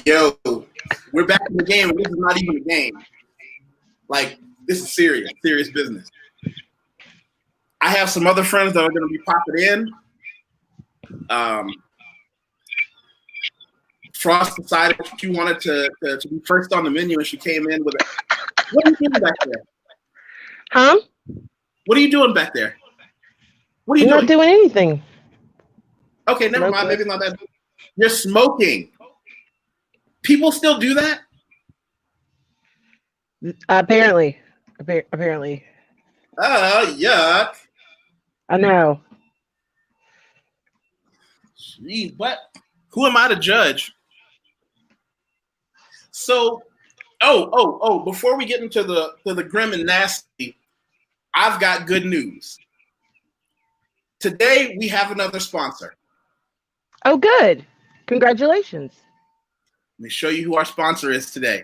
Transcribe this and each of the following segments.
Yo, we're back in the game, and this is not even a game. Like, this is serious business. I have some other friends that are going to be popping in. Frost decided she wanted to be first on the menu, and she came in with a. What are you doing back there? Huh? What are you doing back there? What are you I'm doing? not doing anything. Okay, never mind. Maybe not that. You're smoking. People still do that? Apparently. Oh, yuck. I know. Jeez, what? Who am I to judge? So, before we get into the grim and nasty, I've got good news. Today, we have another sponsor. Oh, good. Congratulations. Let me show you who our sponsor is today.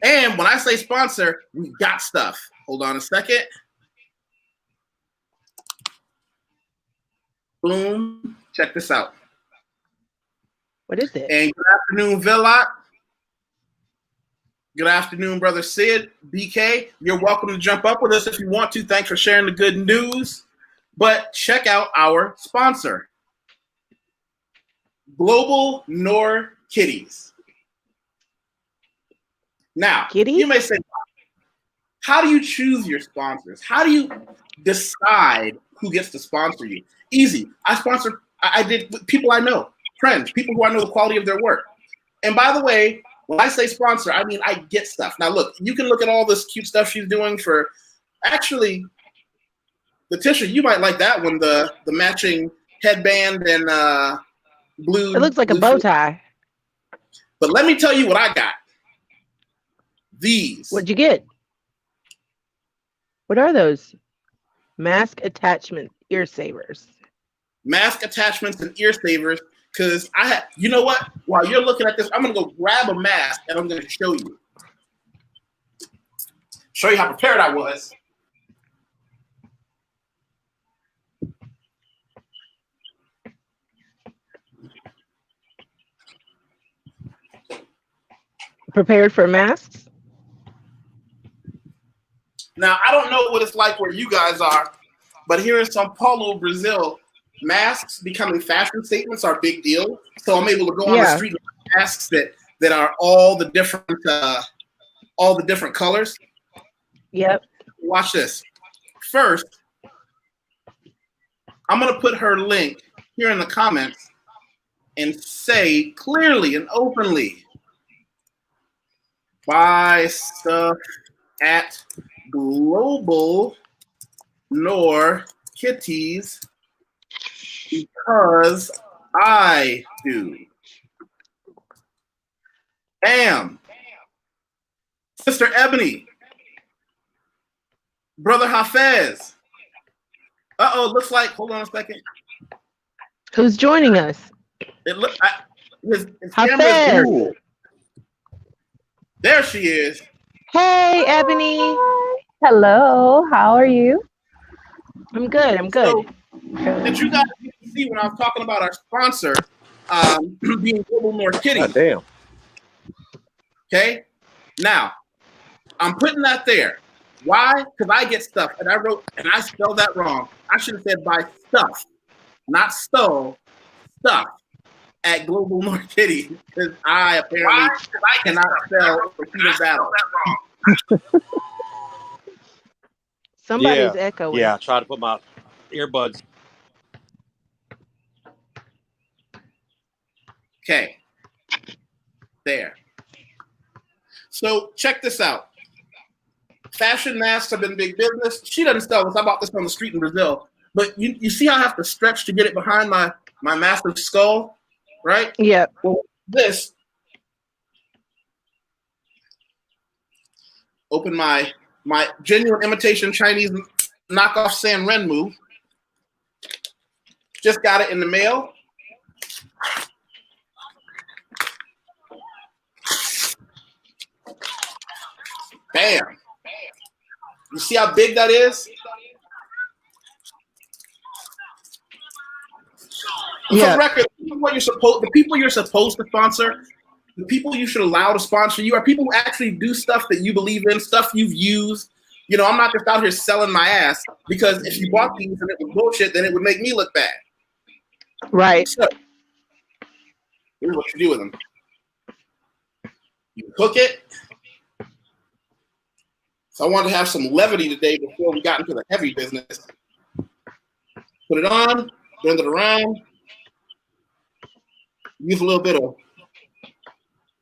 And when I say sponsor, we got stuff. Hold on a second. Boom. Check this out. What is it? And good afternoon, Villat. Good afternoon, Brother Sid, BK. You're welcome to jump up with us if you want to. Thanks for sharing the good news. But check out our sponsor, Global Nor Kitties. Now, you may say, how do you choose your sponsors? How do you decide who gets to sponsor you? Easy. I did people I know, friends, people who I know the quality of their work. And by the way, when I say sponsor, I mean I get stuff. Now, look, you can look at all this cute stuff she's doing for, actually, Letitia, you might like that one, the matching headband and blue. It looks like a bow tie. But let me tell you what I got. These. What'd you get? What are those? Mask attachment ear savers. Mask attachments and ear savers. Because you know what? While you're looking at this, I'm going to go grab a mask and I'm going to show you. Show you how prepared I was. Prepared for masks? Now, I don't know what it's like where you guys are, but here in São Paulo, Brazil, masks becoming fashion statements are a big deal. So I'm able to go on the street with masks that are all the different colors. Yep. Watch this. First, I'm going to put her link here in the comments and say clearly and openly, buy stuff at Global Nor Kitties because I do. Bam. Sister Ebony. Brother Hafez. Looks like, hold on a second. Who's joining us? His camera is cool. There she is. Hey, Ebony. Hello. How are you? I'm good. So, did you guys see when I was talking about our sponsor being Global Nor Kitties? God damn. Okay. Now, I'm putting that there. Why? Because I get stuff, and I spelled that wrong. I should have said buy stuff, not stole, stuff at Global Nor Kitties, because I apparently cannot spell repeated battle. Somebody's echoing. Yeah, I tried to put my earbuds. Okay. There. So check this out. Fashion masks have been big business. She doesn't sell this. I bought this on the street in Brazil. But you see how I have to stretch to get it behind my massive skull, right? Yeah. Well, this. Open my genuine imitation Chinese knockoff San Renmu. Just got it in the mail. Bam. You see how big that is? Yeah. For the record, the people you're supposed to sponsor, the people you should allow to sponsor you are people who actually do stuff that you believe in, stuff you've used. You know, I'm not just out here selling my ass, because if you bought these and it was bullshit, then it would make me look bad. Right. So, here's what you do with them. You cook it. So I wanted to have some levity today before we got into the heavy business. Put it on, blend it around. Use a little bit of,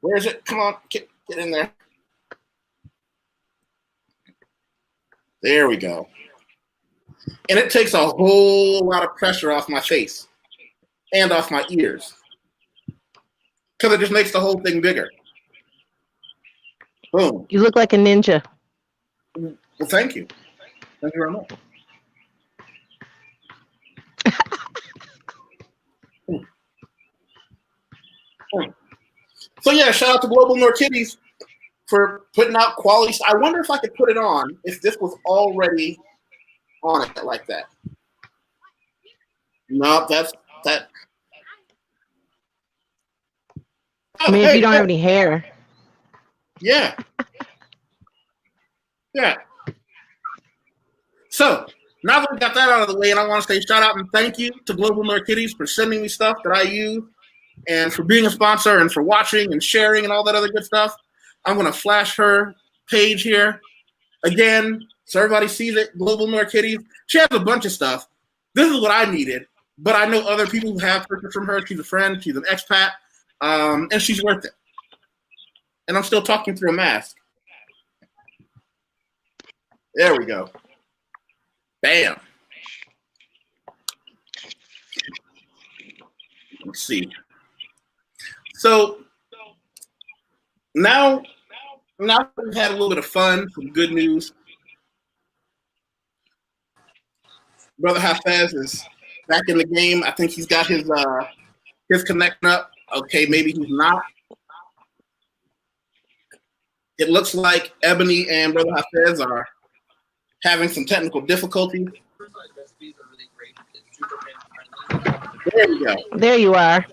where is it? Come on, get in there. There we go. And it takes a whole lot of pressure off my face and off my ears, because it just makes the whole thing bigger. Boom. You look like a ninja. Well, thank you. Thank you very much. So yeah, shout out to Global Nor Kitties for putting out quality. I wonder if I could put it on if this was already on it like that. No, that's that. I mean, if you don't have any hair. Yeah. Yeah. So now that we got that out of the way, and I want to say shout out and thank you to Global Nor Kitties for sending me stuff that I use, and for being a sponsor, and for watching and sharing and all that other good stuff. I'm going to flash her page here again so everybody sees it. Global Nor Kitties. She has a bunch of stuff. This is what I needed, but I know other people who have purchased from her. She's a friend. She's an expat, and she's worth it. And I'm still talking through a mask. There we go. Bam. Let's see. So now that we've had a little bit of fun, some good news. Brother Hafez is back in the game. I think he's got his connection up. Okay, maybe he's not. It looks like Ebony and Brother Hafez are having some technical difficulties. There you go. There you are.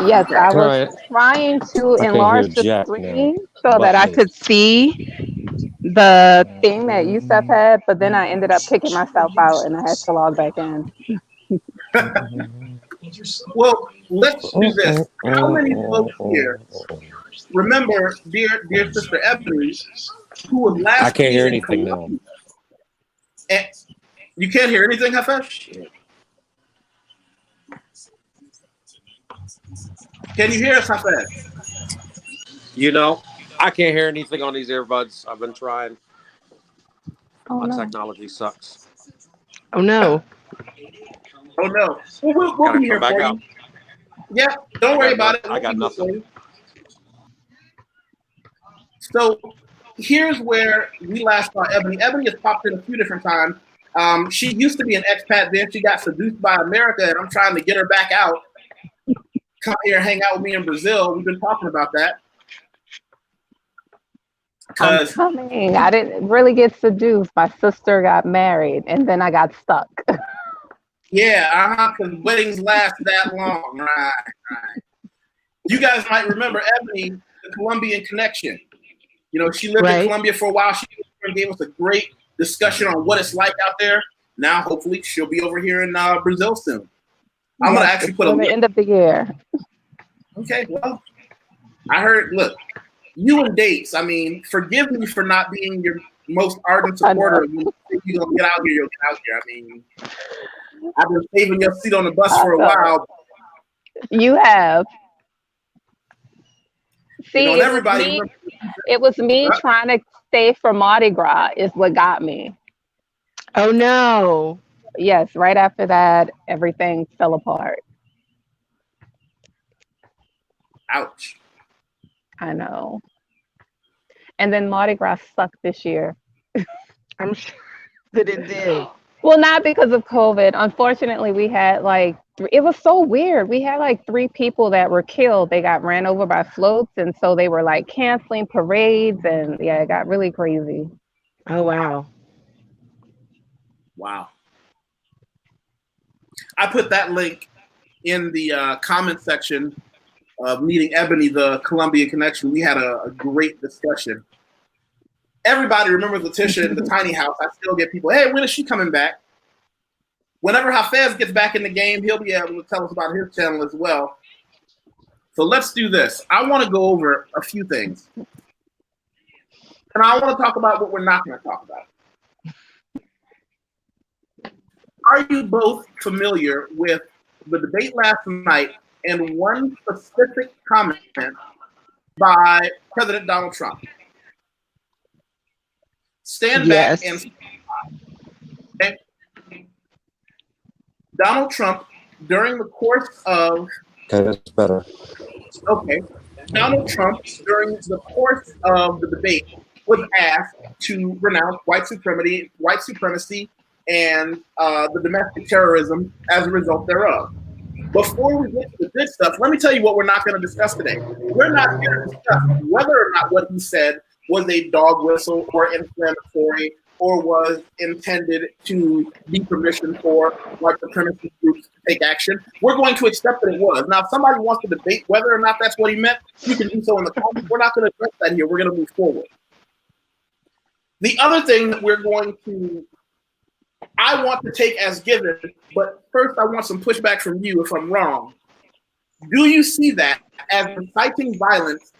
Yes, I was Right. trying to I can't enlarge hear the Jack screen now. so that I But- could see the thing that Yusuf had, but then I ended up kicking myself out and I had to log back in. Well, let's do this. How many folks here remember dear sister Ebony, who was last I can't hear week in anything now. Columbia? And you can't hear anything, Hafez? Can you hear us, Hafez? You know, I can't hear anything on these earbuds. I've been trying. Oh, My no. technology sucks. Oh no. Oh no. Well, we'll Gotta be here come back for out. you. Yeah, don't worry about it. I got We'll be here nothing. for you. So here's where we last saw Ebony. Ebony has popped in a few different times. She used to be an expat, then she got seduced by America, and I'm trying to get her back out. Come here and hang out with me in Brazil. We've been talking about that. I'm 'Cause coming. I didn't really get seduced. My sister got married and then I got stuck. yeah, because weddings last that long. Right. You guys might remember Ebony, the Colombian connection. You know, she lived in Right. Colombia for a while. She gave us a great discussion on what it's like out there. Now, hopefully, she'll be over here in Brazil soon. I'm going to actually put a the link. end of the year. Okay, well, I heard, look, you and dates, I mean, forgive me for not being your most ardent supporter. When you think you're going to get out here, you'll get out here. I mean, I've been saving your seat on the bus for a while. You have. See, You know, and everybody it was me Huh? trying to stay for Mardi Gras is what got me. Oh no. Yes, right after that, everything fell apart. ouch. I know. And then Mardi Gras sucked this year. I'm sure that it did. Well, not because of COVID. Unfortunately, we had it was so weird. We had 3 people that were killed. They got ran over by floats. And so they were canceling parades. And yeah, it got really crazy. Oh wow. Wow. I put that link in the comment section meeting Ebony, the Columbia connection, we had a great discussion. Everybody remembers Letitia in the tiny house. I still get people, hey, when is she coming back? Whenever Hafez gets back in the game, he'll be able to tell us about his channel as well. So let's do this. I want to go over a few things. And I want to talk about what we're not going to talk about. Are you both familiar with the debate last night and one specific comment by President Donald Trump? Stand back and okay. Donald Trump, during the course of that's better. Okay. Donald Trump, during the course of the debate, was asked to renounce white supremacy, and the domestic terrorism as a result thereof. Before we get to the good stuff, let me tell you what we're not going to discuss today. We're not here to discuss whether or not what he said was a dog whistle or inflammatory or was intended to be permission for white supremacy groups to take action. We're going to accept that it was. Now, if somebody wants to debate whether or not that's what he meant, you can do so in the comments. We're not going to address that here. We're going to move forward. The other thing that I want to take as given, but first I want some pushback from you if I'm wrong. Do you see that as inciting violence,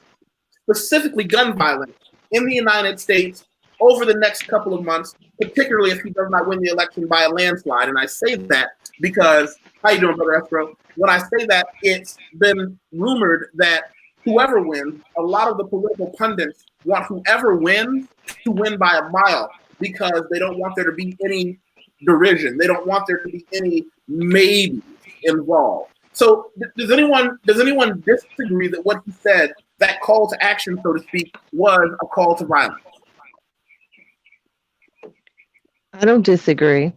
specifically gun violence, in the United States over the next couple of months, particularly if he does not win the election by a landslide? And I say that because, how you doing, Brother Estro? When I say that, it's been rumored that whoever wins, a lot of the political pundits want whoever wins to win by a mile because they don't want there to be any derision. They don't want there to be any maybe involved. So does anyone disagree that what he said, that call to action, so to speak, was a call to violence? I don't disagree.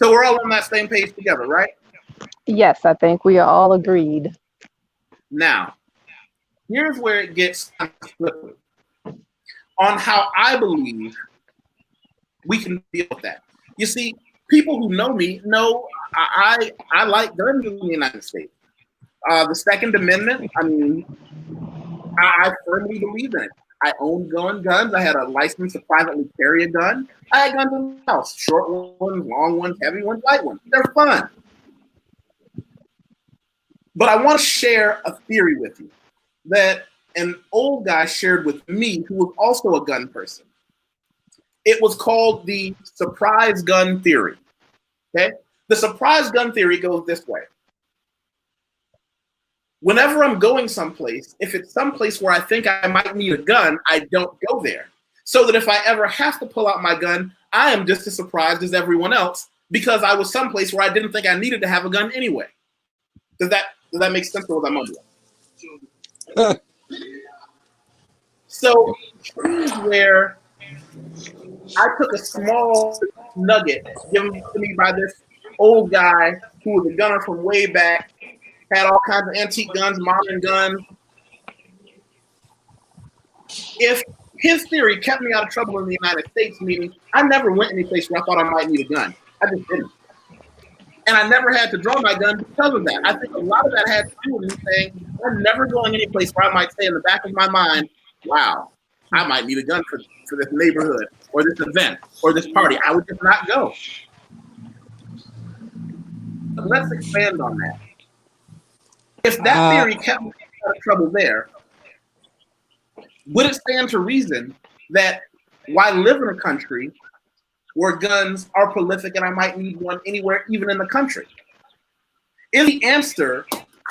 So we're all on that same page together, right? Yes, I think we are all agreed. Now, here's where it gets slippery on how I believe we can deal with that. You see, people who know me know I like guns in the United States. The Second Amendment, I mean, I firmly believe in it. I own guns. I had a license to privately carry a gun. I had guns in the house, short ones, long ones, heavy ones, light ones. They're fun. But I want to share a theory with you that an old guy shared with me who was also a gun person. It was called the surprise gun theory. Okay? The surprise gun theory goes this way. Whenever I'm going someplace, if it's someplace where I think I might need a gun, I don't go there. So that if I ever have to pull out my gun, I am just as surprised as everyone else because I was someplace where I didn't think I needed to have a gun anyway. Does that make sense or was I mumbling? So here's where I took a small nugget given to me by this old guy who was a gunner from way back, had all kinds of antique guns, modern guns. If his theory kept me out of trouble in the United States, meaning I never went any place where I thought I might need a gun. I just didn't. And I never had to draw my gun because of that. I think a lot of that had to do with me saying, I'm never going any place where I might say in the back of my mind, wow, I might need a gun for this neighborhood or this event or this party. I would just not go. So let's expand on that. If that theory kept me out of trouble there, would it stand to reason that why live in a country where guns are prolific and I might need one anywhere, even in the country? Is the answer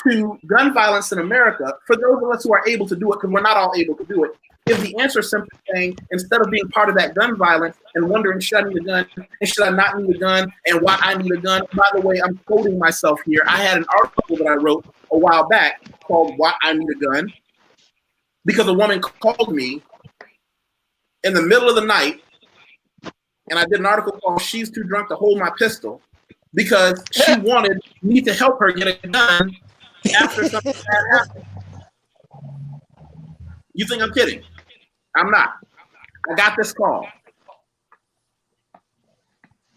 to gun violence in America, for those of us who are able to do it, because we're not all able to do it, is the answer simply saying, instead of being part of that gun violence and wondering, should I need a gun and should I not need a gun and why I need a gun? By the way, I'm quoting myself here. I had an article that I wrote a while back called Why I Need a Gun, because a woman called me in the middle of the night and I did an article called She's Too Drunk to Hold My Pistol because she wanted me to help her get a gun after something bad happened. You think I'm kidding? I'm not. I got this call.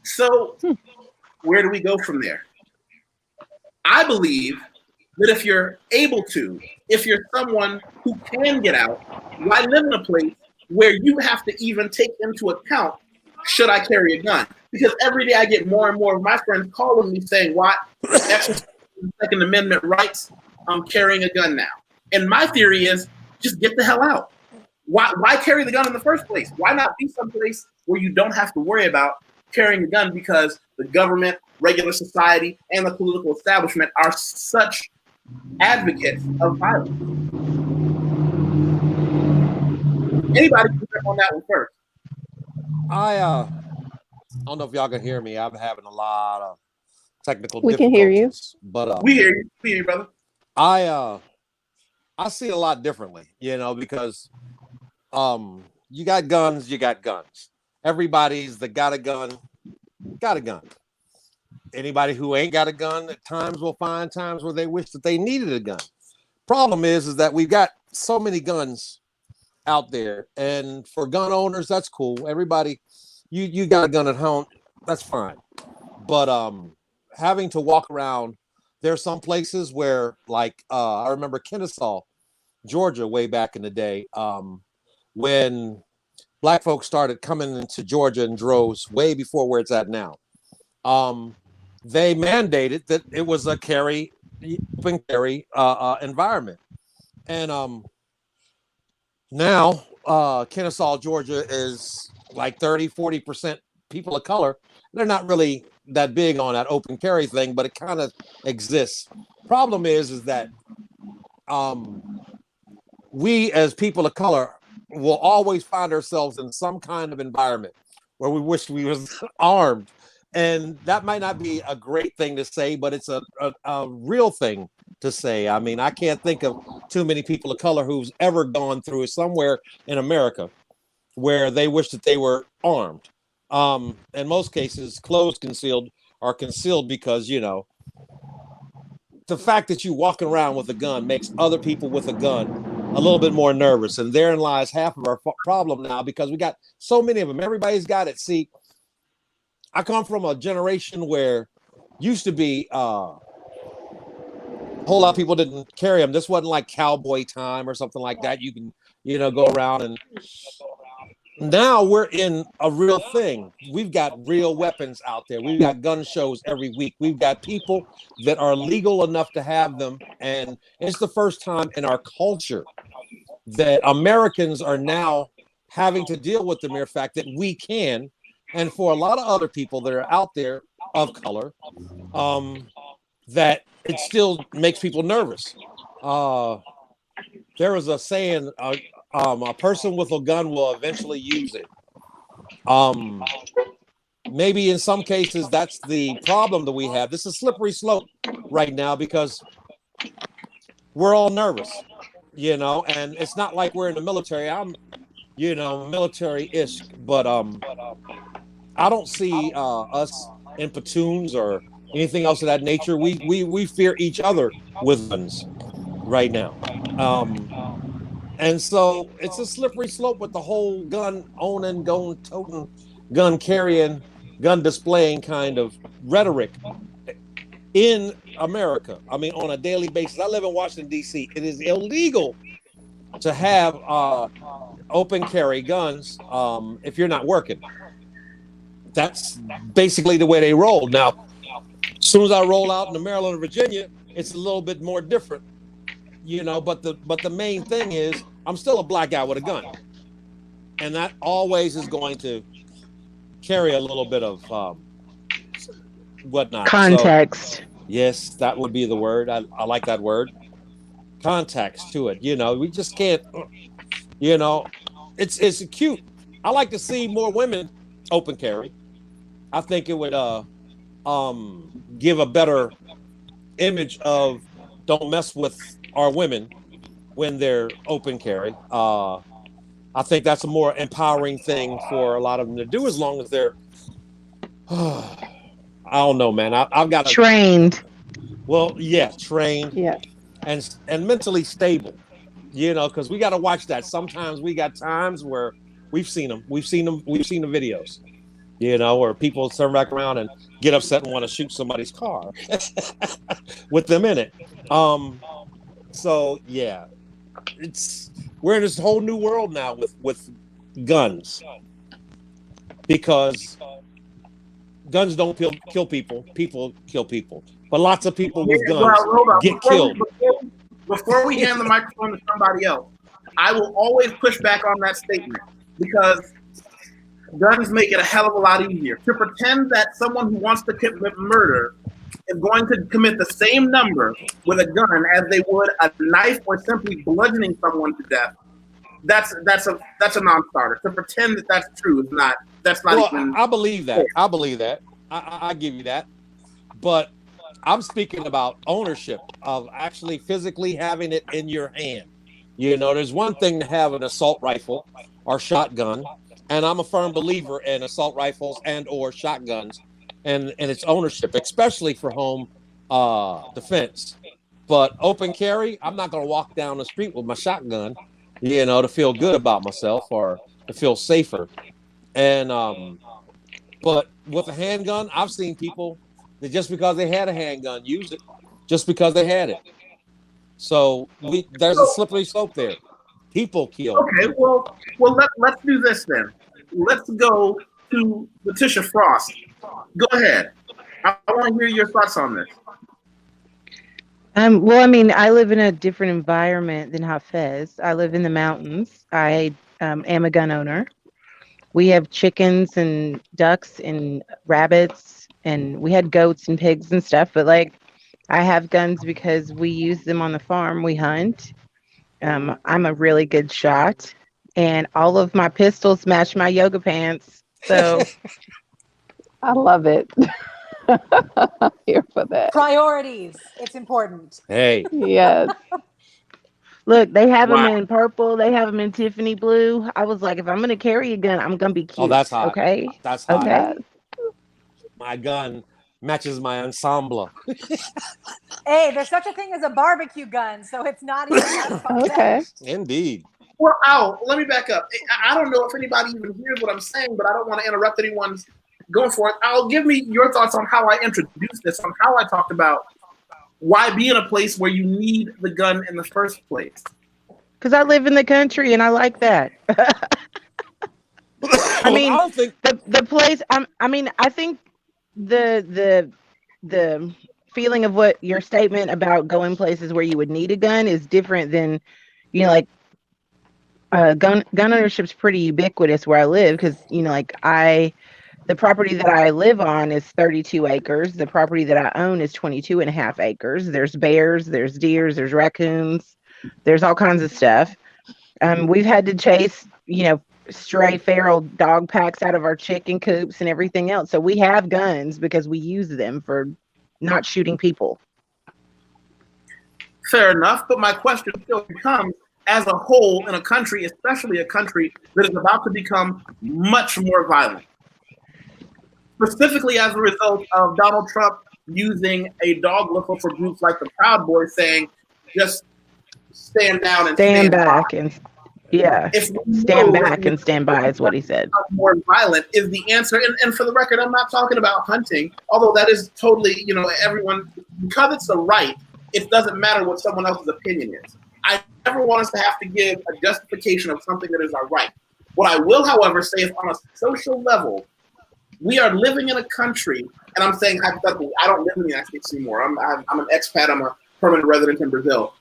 So where do we go from there? I believe that if you're able to, if you're someone who can get out, why live in a place where you have to even take into account, should I carry a gun? Because every day I get more and more of my friends calling me saying, why exercising Second Amendment rights, I'm carrying a gun now. And my theory is just get the hell out. Why carry the gun in the first place? Why not be someplace where you don't have to worry about carrying a gun because the government, regular society, and the political establishment are such advocates of violence? Anybody can jump on that one first. I don't know if y'all can hear me. I'm having a lot of technical We difficulties. can hear you. But We hear you, brother. I see it a lot differently, because you got guns, you got guns. Everybody's that got a gun. Anybody who ain't got a gun at times will find times where they wish that they needed a gun. Problem is that we've got so many guns out there, and for gun owners, that's cool. Everybody, you got a gun at home, that's fine. But having to walk around, there's some places where, like, I remember Kennesaw, Georgia, way back in the day, when Black folks started coming into Georgia in droves, way before where it's at now. They mandated that it was a open carry environment, and now Kennesaw, Georgia is like 30-40% people of color. They're not really that big on that open carry thing, but it kind of exists. Problem is that we as people of color will always find ourselves in some kind of environment where we wish we was armed. And that might not be a great thing to say, but it's a real thing to say. I mean, I can't think of too many people of color who's ever gone through somewhere in America where they wish that they were armed. In most cases, clothes are concealed because, the fact that you walking around with a gun makes other people with a gun a little bit more nervous. And therein lies half of our problem now, because we got so many of them. Everybody's got it. See, I come from a generation where used to be a whole lot of people didn't carry them. This wasn't like cowboy time or something like that. You can, go around, and now we're in a real thing. We've got real weapons out there. We've got gun shows every week. We've got people that are legal enough to have them. And it's the first time in our culture that Americans are now having to deal with the mere fact that we can. And for a lot of other people that are out there of color, that it still makes people nervous. There was a saying, a person with a gun will eventually use it. Maybe in some cases, that's the problem that we have. This is a slippery slope right now because we're all nervous, and it's not like we're in the military. I'm, military-ish, but I don't see us in platoons or anything else of that nature. We fear each other with guns right now. And so it's a slippery slope with the whole gun owning, gun toting, gun carrying, gun displaying kind of rhetoric in America. I mean, on a daily basis. I live in Washington, D.C. It is illegal to have open carry guns if you're not working. That's basically the way they roll. Now, as soon as I roll out into Maryland and Virginia, it's a little bit more different, but the main thing is I'm still a black guy with a gun. And that always is going to carry a little bit of whatnot. Context. So, yes, that would be the word. I like that word. Context to it. We just can't, it's cute. I like to see more women open carry. I think it would give a better image of don't mess with our women when they're open carry. I think that's a more empowering thing for a lot of them to do, as long as they're I don't know, man. I've got trained. Well, yeah, trained. Yeah. And mentally stable. Because we got to watch that. Sometimes we got times where we've seen the videos. Or people turn back around and get upset and want to shoot somebody's car with them in it. So yeah, we're in this whole new world now with guns, because guns don't kill people. People kill people. But lots of people with guns hold on. get killed. Before we hand the microphone to somebody else, I will always push back on that statement, because guns make it a hell of a lot easier. To pretend that someone who wants to commit murder is going to commit the same number with a gun as they would a knife or simply bludgeoning someone to death, that's a non-starter. To pretend that that's true is not. That's not even. I believe that. I believe that. I give you that. But I'm speaking about ownership, of actually physically having it in your hand. There's one thing to have an assault rifle or shotgun, and I'm a firm believer in assault rifles and or shotguns and its ownership, especially for home defense. But open carry, I'm not going to walk down the street with my shotgun, to feel good about myself or to feel safer. And but with a handgun, I've seen people that just because they had a handgun use it, just because they had it. So there's a slippery slope there. People kill. Okay, well, let's do this then. Let's go to Letitia Frost. Go ahead. I want to hear your thoughts on this. Well, I mean, I live in a different environment than Hafez. I live in the mountains. I am a gun owner. We have chickens and ducks and rabbits, and we had goats and pigs and stuff. But I have guns because we use them on the farm. We hunt. I'm a really good shot, and all of my pistols match my yoga pants. So I love it. I'm here for that. Priorities. It's important. Hey. Yes. look, they have them in purple. They have them in Tiffany blue. I was like, if I'm gonna carry a gun, I'm gonna be cute. Oh, that's hot. Okay. That's hot. Okay. My gun matches my ensemble. Hey, there's such a thing as a barbecue gun, so it's not even that far. Okay. Indeed. Well, let me back up. I don't know if anybody even hears what I'm saying, but I don't want to interrupt anyone's going for it. Give me your thoughts on how I introduced this, on how I talked about why be in a place where you need the gun in the first place. Because I live in the country and I like that. I mean, I don't think the place. I think the feeling of what your statement about going places where you would need a gun is different than, gun ownership's pretty ubiquitous where I live, because the property that I live on is 32 acres. The property that I own is 22 and a half acres. There's bears, there's deers, there's raccoons, there's all kinds of stuff. We've had to chase, stray feral dog packs out of our chicken coops and everything else. So we have guns because we use them for not shooting people. Fair enough, but my question still becomes, as a whole in a country, especially a country that is about to become much more violent, specifically as a result of Donald Trump using a dog whistle for groups like the Proud Boys, saying, just stand down and stand back. And yeah, stand back and stand by is what he said. More violent is the answer. And for the record, I'm not talking about hunting, although that is totally, everyone, because it's the right, it doesn't matter what someone else's opinion is. I never want us to have to give a justification of something that is our right. What I will, however, say is on a social level, we are living in a country, and I'm saying hypothetically, I don't live in the United States anymore. I'm an expat. I'm a permanent resident in Brazil.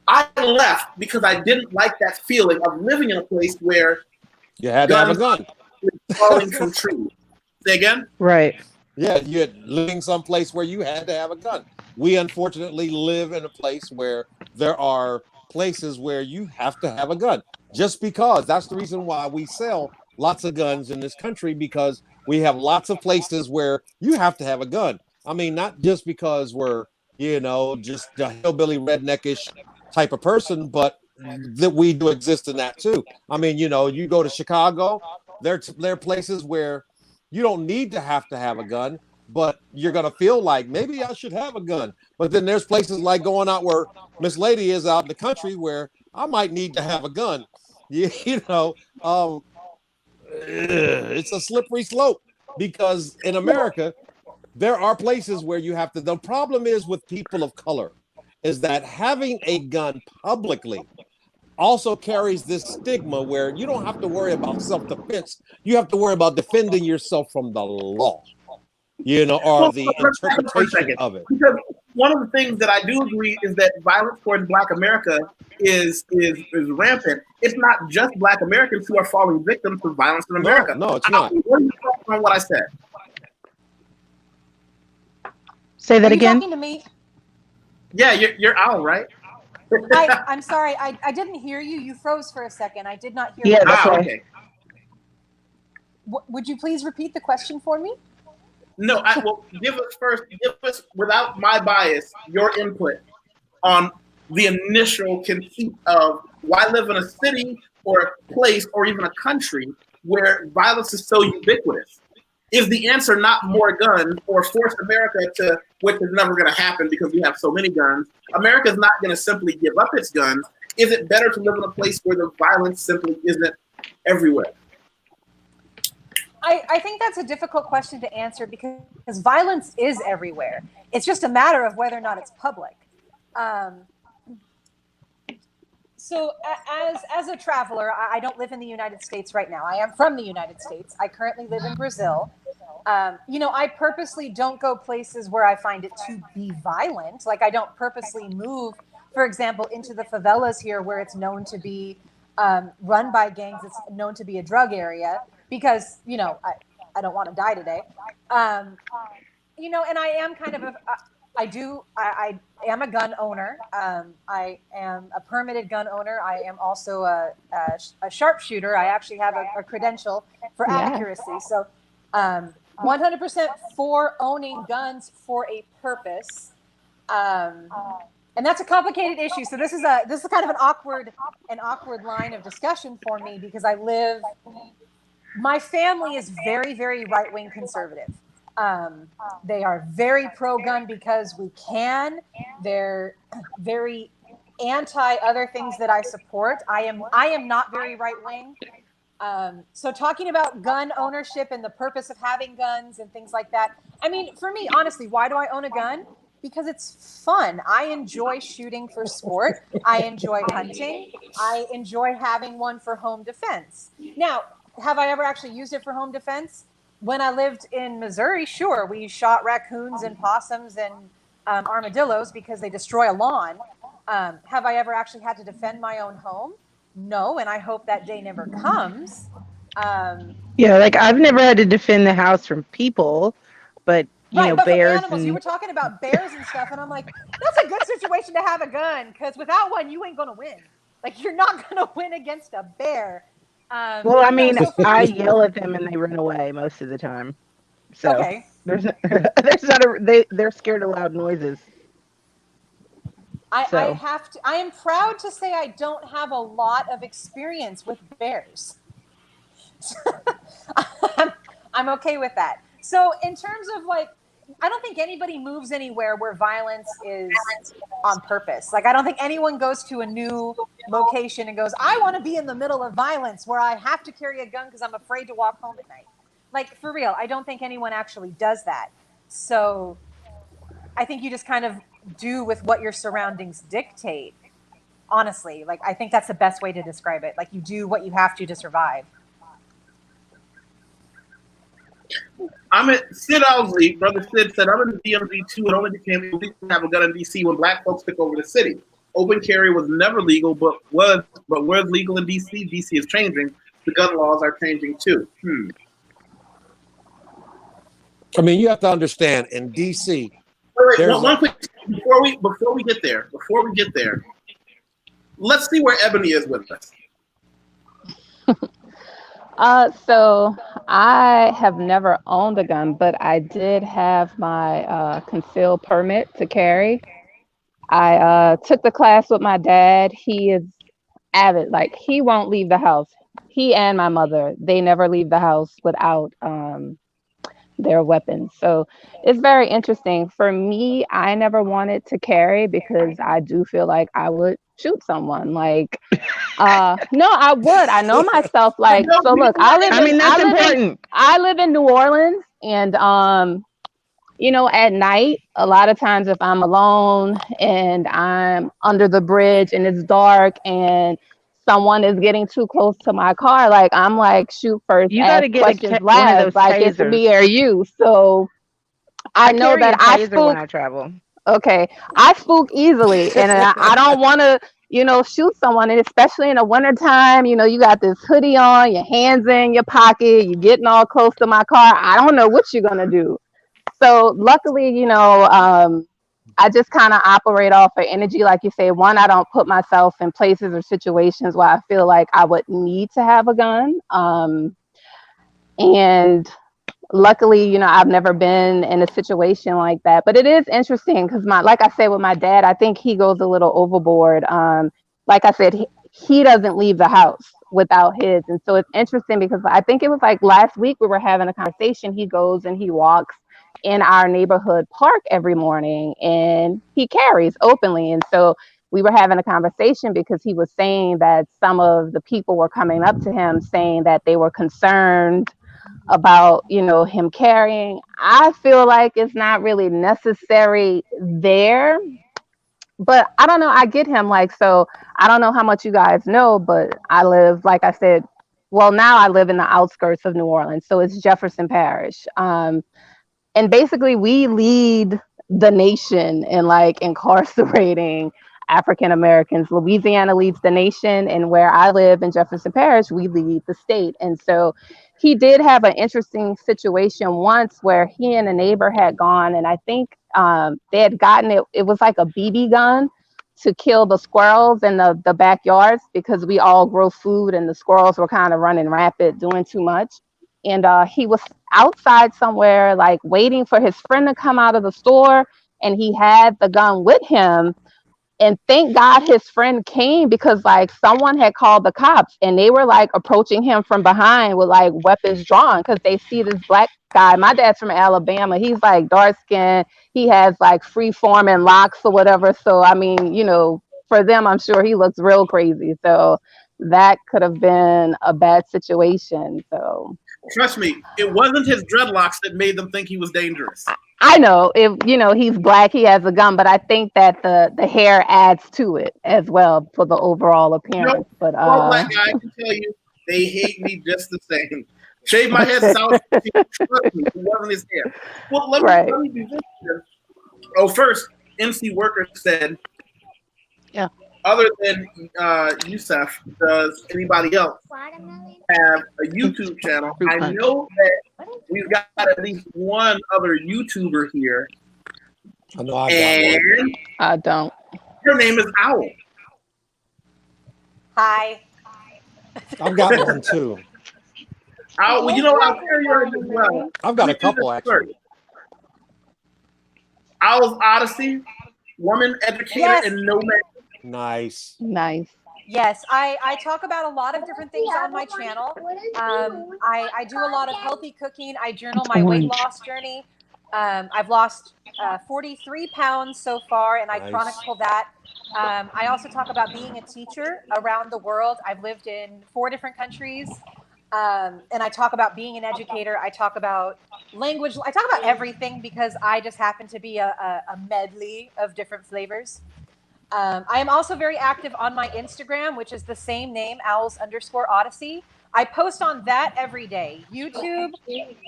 I left because I didn't like that feeling of living in a place where you had to have a gun falling from trees. Say again? Right. Yeah, you're living someplace where you had to have a gun. We unfortunately live in a place where there are places where you have to have a gun. Just because. That's the reason why we sell lots of guns in this country, because we have lots of places where you have to have a gun. I mean, not just because we're, just a hillbilly redneckish type of person, but that we do exist in that too. I mean, you go to Chicago, there are places where you don't need to have a gun, but you're going to feel like maybe I should have a gun. But then there's places like going out where Miss Lady is out in the country where I might need to have a gun. it's a slippery slope because in America, there are places where you have to. The problem is with people of color is that having a gun publicly also carries this stigma where you don't have to worry about self-defense. You have to worry about defending yourself from the law, or the interpretation of it. Because one of the things that I do agree is that violence towards Black America is rampant. It's not just Black Americans who are falling victims to violence in America. No, it's not. What are you talking on what I said? Say that Are you again. talking to me? Yeah, you're out, right? I'm sorry. I didn't hear you. You froze for a second. I did not hear. Yeah, what you that's said. right. Okay. Would you please repeat the question for me? No, give us without my bias, your input on the initial conceit of why live in a city or a place or even a country where violence is so ubiquitous. Is the answer not more guns or force America to, which is never going to happen because we have so many guns? America is not going to simply give up its guns. Is it better to live in a place where the violence simply isn't everywhere? I think that's a difficult question to answer because violence is everywhere. It's just a matter of whether or not it's public. So as a traveler, I don't live in the United States right now. I am from the United States. I currently live in Brazil. I purposely don't go places where I find it to be violent. Like I don't purposely move, for example, into the favelas here where it's known to be run by gangs. It's known to be a drug area because, I don't want to die today. And I am kind of I am a gun owner. I am a permitted gun owner. I am also a sharpshooter. I actually have a credential for accuracy. So 100% for owning guns for a purpose. And that's a complicated issue. So this is kind of an awkward line of discussion for me because my family is very, very right-wing conservative. They are very pro-gun because we can. They're very anti other things that I support. I am not very right-wing. So talking about gun ownership and the purpose of having guns and things like that. I mean, for me, honestly, why do I own a gun? Because it's fun. I enjoy shooting for sport. I enjoy hunting. I enjoy having one for home defense. Now, have I ever actually used it for home defense? When I lived in Missouri, sure, we shot raccoons and possums and armadillos because they destroy a lawn. Have I ever actually had to defend my own home? No, and I hope that day never comes. Yeah, like I've never had to defend the house from people, but but bears. From animals, you were talking about bears and stuff, and I'm like, that's a good situation to have a gun because without one, you ain't gonna win. Like you're not gonna win against a bear. Well, I mean, I yell at them and they run away most of the time. So okay. they're scared of loud noises. I am proud to say I don't have a lot of experience with bears. I'm okay with that. So in terms of I don't think anybody moves anywhere where violence is on purpose. Like I don't think anyone goes to a new location and goes, I want to be in the middle of violence where I have to carry a gun because I'm afraid to walk home at night. Like for real, I don't think anyone actually does that. So I think you just kind of do with what your surroundings dictate. Honestly, I think that's the best way to describe it. Like you do what you have to survive. I'm at Sid Owsley. Brother Sid said, I'm in the DMV too. It only became illegal to have a gun in DC when Black folks took over the city. Open carry was never legal, but was legal in DC. DC is changing. The gun laws are changing too. I mean, you have to understand in DC. Wait, one quick before we get there. Let's see where Ebony is with us. So I have never owned a gun, but I did have my concealed permit to carry. I took the class with my dad. He is avid, he won't leave the house. He and my mother, they never leave the house without their weapons. So it's very interesting. For me, I never wanted to carry because I do feel like I would shoot someone. Like, no, I would. I know myself. Like, so look, I live. I mean, that's important. I live in New Orleans, and you know, at night, a lot of times if I'm alone and I'm under the bridge and it's dark and someone is getting too close to my car, like I'm like, shoot first, You got to ask get questions one of last, those like it's tasers. me or you. So I know carry that a I taser when spook. I travel. Okay, I spook easily, and I don't want to, you know, shoot someone, and especially in the wintertime, you know, you got this hoodie on, your hands in your pocket, you're getting all close to my car. I don't know what you're gonna do. So luckily, you know, I just kind of operate off of energy. Like you say, one, I don't put myself in places or situations where I feel like I would need to have a gun. And luckily, you know, I've never been in a situation like that. But it is interesting because like I said, with my dad, I think he goes a little overboard. Like I said, he doesn't leave the house without his. And so it's interesting because I think it was like last week we were having a conversation. He goes and he walks in our neighborhood park every morning and he carries openly. And so we were having a conversation because he was saying that some of the people were coming up to him saying that they were concerned about, you know, him carrying. I feel like it's not really necessary there, but I don't know. I get him. Like, so I don't know how much you guys know, but I live, like I said, well, now I live in the outskirts of New Orleans, so it's Jefferson Parish. And basically we lead the nation in like incarcerating African Americans. Louisiana leads the nation, and where I live in Jefferson Parish, we lead the state. And so he did have an interesting situation once where he and a neighbor had gone, and I think they had gotten it. It was like a BB gun to kill the squirrels in the backyards because we all grow food, and the squirrels were kind of running rapid, doing too much. And he was outside somewhere, like waiting for his friend to come out of the store, and he had the gun with him. And thank God his friend came because like someone had called the cops and they were like approaching him from behind with like weapons drawn because they see this black guy. My dad's from Alabama. He's like dark skinned. He has like free forming locks or whatever. So I mean, you know, for them, I'm sure he looks real crazy. So that could have been a bad situation. So Trust me, it wasn't his dreadlocks that made them think he was dangerous. I know if you know he's black, he has a gun, but I think that the hair adds to it as well for the overall appearance. But well, black guy, I can tell you, they hate me just the same. Shave my head south. Trust me, it wasn't his hair. Well, let me be this here. Oh, first, MC Worker said, yeah. Other than Yusuf, does anybody else have a YouTube channel? I know that we've got at least one other YouTuber here. I know I got one. I don't. Her name is Owl. Hi. I've got one too. Owl, well, you know, I'll share yours as well. I've got a couple actually. Owl's Odyssey, woman educator and nomad. Nice. Yes, I talk about a lot of different things on my channel. I do a lot of healthy cooking. I journal my weight loss journey. I've lost 43 pounds so far, and I chronicle that. I also talk about being a teacher around the world. I've lived in 4 different countries. And I talk about being an educator. I talk about language. I talk about everything because I just happen to be a medley of different flavors. I am also very active on my Instagram, which is the same name, owls_odyssey. I post on that every day. YouTube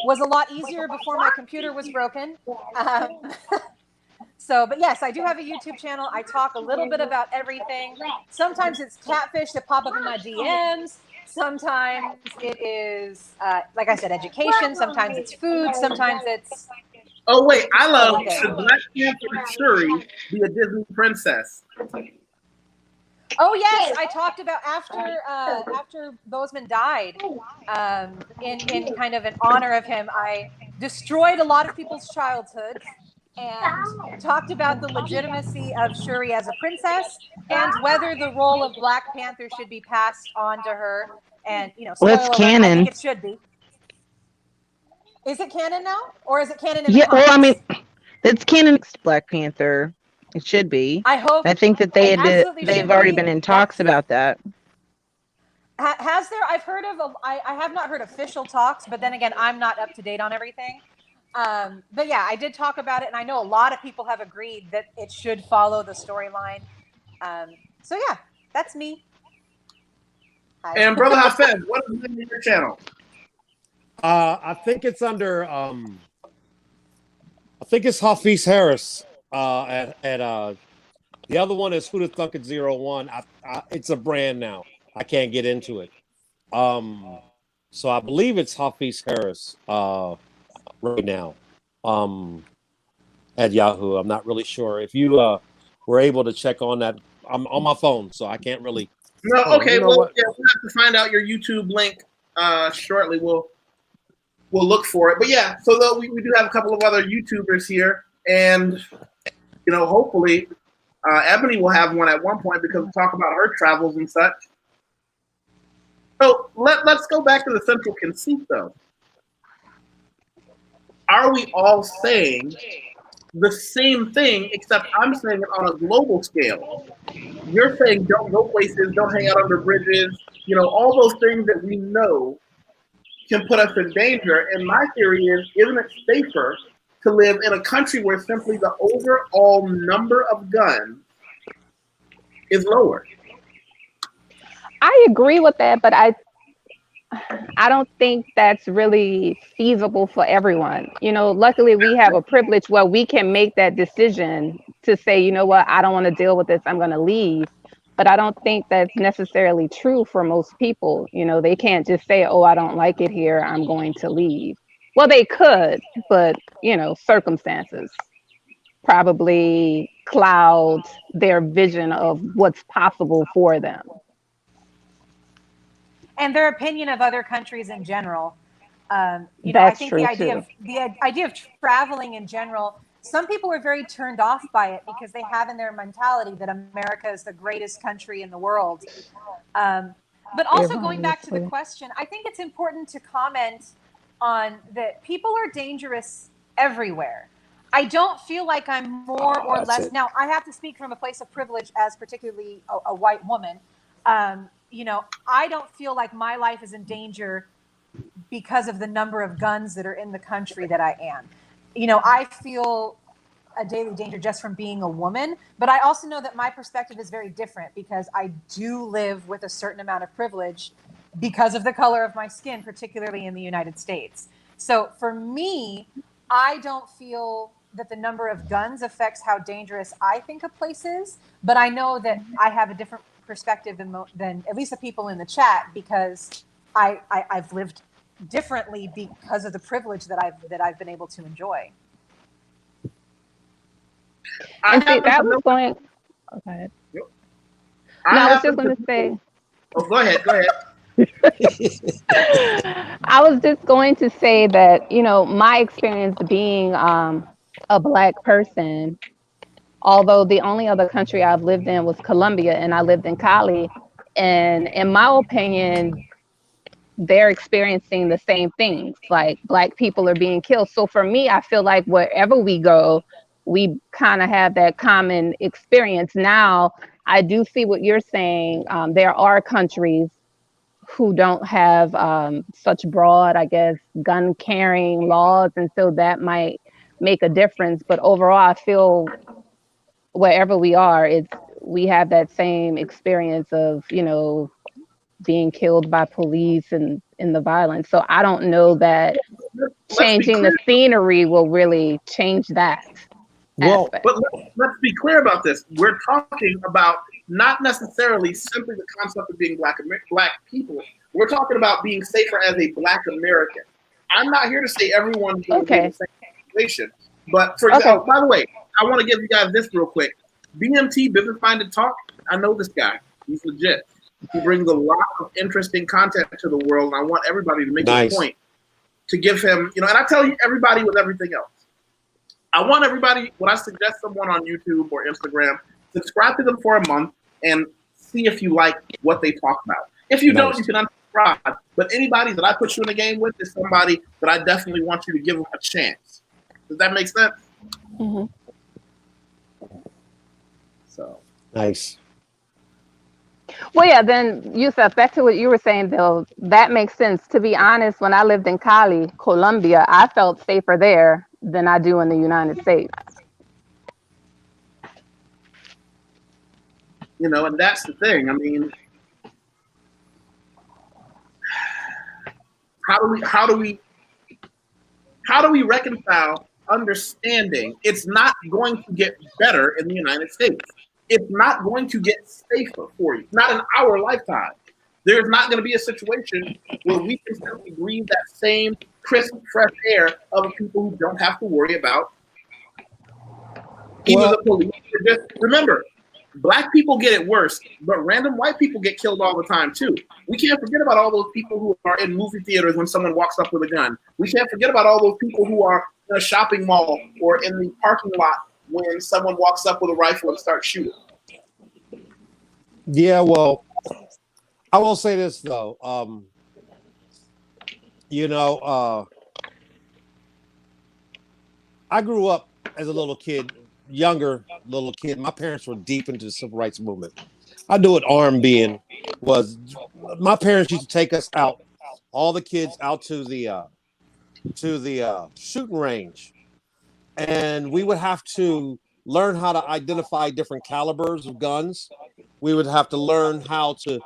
was a lot easier before my computer was broken. But yes, I do have a YouTube channel. I talk a little bit about everything. Sometimes it's catfish that pop up in my DMs. Sometimes it is, like I said, education. Sometimes it's food. Sometimes it's... Oh, wait. I love should Black Panther Shuri be a Disney princess? Oh, yes. I talked about after Boseman died, in kind of an honor of him, I destroyed a lot of people's childhoods and talked about the legitimacy of Shuri as a princess and whether the role of Black Panther should be passed on to her. And, you know, well, it's canon. I think it should be. Is it canon now? Or is it canon in the comics? comics? Well, I mean, it's canon. Black Panther It should be. I hope I think that they it had to, absolutely they've should already be. been in talks about That's- about that. Has there? I've heard of. I have not heard official talks, but then again, I'm not up to date on everything. But yeah, I did talk about it, and I know a lot of people have agreed that it should follow the storyline. So yeah, that's me. Hi. And Brother Hafez, what is the name of your channel? I think it's under I think it's Hafiz Harris. At the other one is Who the Thunk at 01. It's a brand now. I can't get into it. So I believe it's Hafiz Harris right now. At Yahoo. I'm not really sure. If you were able to check on that, I'm on my phone, so I can't really. No, Oh, okay. you know Well, what? yeah, we'll have to find out your YouTube link shortly. We'll look for it. But yeah, so though we do have a couple of other YouTubers here, and hopefully Ebony will have one at one point because we'll talk about her travels and such. So let's go back to the central conceit, though. Are we all saying the same thing, except I'm saying it on a global scale? You're saying don't go places, don't hang out under bridges, all those things that we know can put us in danger. And my theory is, isn't it safer to live in a country where simply the overall number of guns is lower? I agree with that, but I don't think that's really feasible for everyone. Luckily we have a privilege where we can make that decision to say, you know what, I don't want to deal with this, I'm going to leave. But I don't think that's necessarily true for most people. They can't just say, oh, I don't like it here, I'm going to leave. Well, they could, but circumstances probably cloud their vision of what's possible for them. And their opinion of other countries in general. I That's think true, the idea of traveling in general, some people are very turned off by it because they have in their mentality that America is the greatest country in the world. But also going back to the question, I think it's important to comment on that people are dangerous everywhere. I don't feel like I'm more or less. Now, I have to speak from a place of privilege as particularly a white woman. I don't feel like my life is in danger because of the number of guns that are in the country that I am. I feel a daily danger just from being a woman, but I also know that my perspective is very different because I do live with a certain amount of privilege because of the color of my skin, particularly in the United States. So for me, I don't feel that the number of guns affects how dangerous I think a place is, but I know that I have a different perspective than at least the people in the chat because I've lived differently because of the privilege that I've been able to enjoy. And see, that was going. Oh, go ahead. I was just going to say. Oh, go ahead. I was just going to say that my experience being a Black person, although the only other country I've lived in was Colombia, and I lived in Cali, and in my opinion, they're experiencing the same things. Like Black people are being killed. So for me, I feel like wherever we go, we kind of have that common experience. Now, I do see what you're saying. There are countries who don't have such broad, I guess, gun carrying laws, and so that might make a difference. But overall, I feel wherever we are, we have that same experience of being killed by police and in the violence. So I don't know that changing the scenery will really change that. Well, but let's be clear about this. We're talking about not necessarily simply the concept of being Black people. We're talking about being safer as a Black American. I'm not here to say everyone's going to be in the same situation. But for example, by the way, I want to give you guys this real quick. BMT, Business Minded Talk, I know this guy. He's legit. He brings a lot of interesting content to the world, and I want everybody to make a point to give him, and I tell you everybody with everything else. I want everybody, when I suggest someone on YouTube or Instagram, subscribe to them for a month and see if you like what they talk about. If you don't, you can unsubscribe. But anybody that I put you in a game with is somebody that I definitely want you to give them a chance. Does that make sense? Mm-hmm. So Nice. Well, yeah, then Yusuf, back to what you were saying, though, that makes sense. To be honest, when I lived in Cali, Colombia, I felt safer there than I do in the United States. and that's the thing. I mean, how do we reconcile understanding it's not going to get better in the United States? It's not going to get safer for you. Not in our lifetime. There's not going to be a situation where we can simply breathe that same crisp, fresh air of the people who don't have to worry about either the police or just remember. Black people get it worse, but random white people get killed all the time too. We can't forget about all those people who are in movie theaters when someone walks up with a gun. We can't forget about all those people who are in a shopping mall or in the parking lot when someone walks up with a rifle and starts shooting. Yeah, well, I will say this though. I grew up as a younger little kid. My parents were deep into the civil rights movement. I knew what armed being was. My parents used to take us out, all the kids out to the shooting range, and we would have to learn how to identify different calibers of guns. We would have to learn how to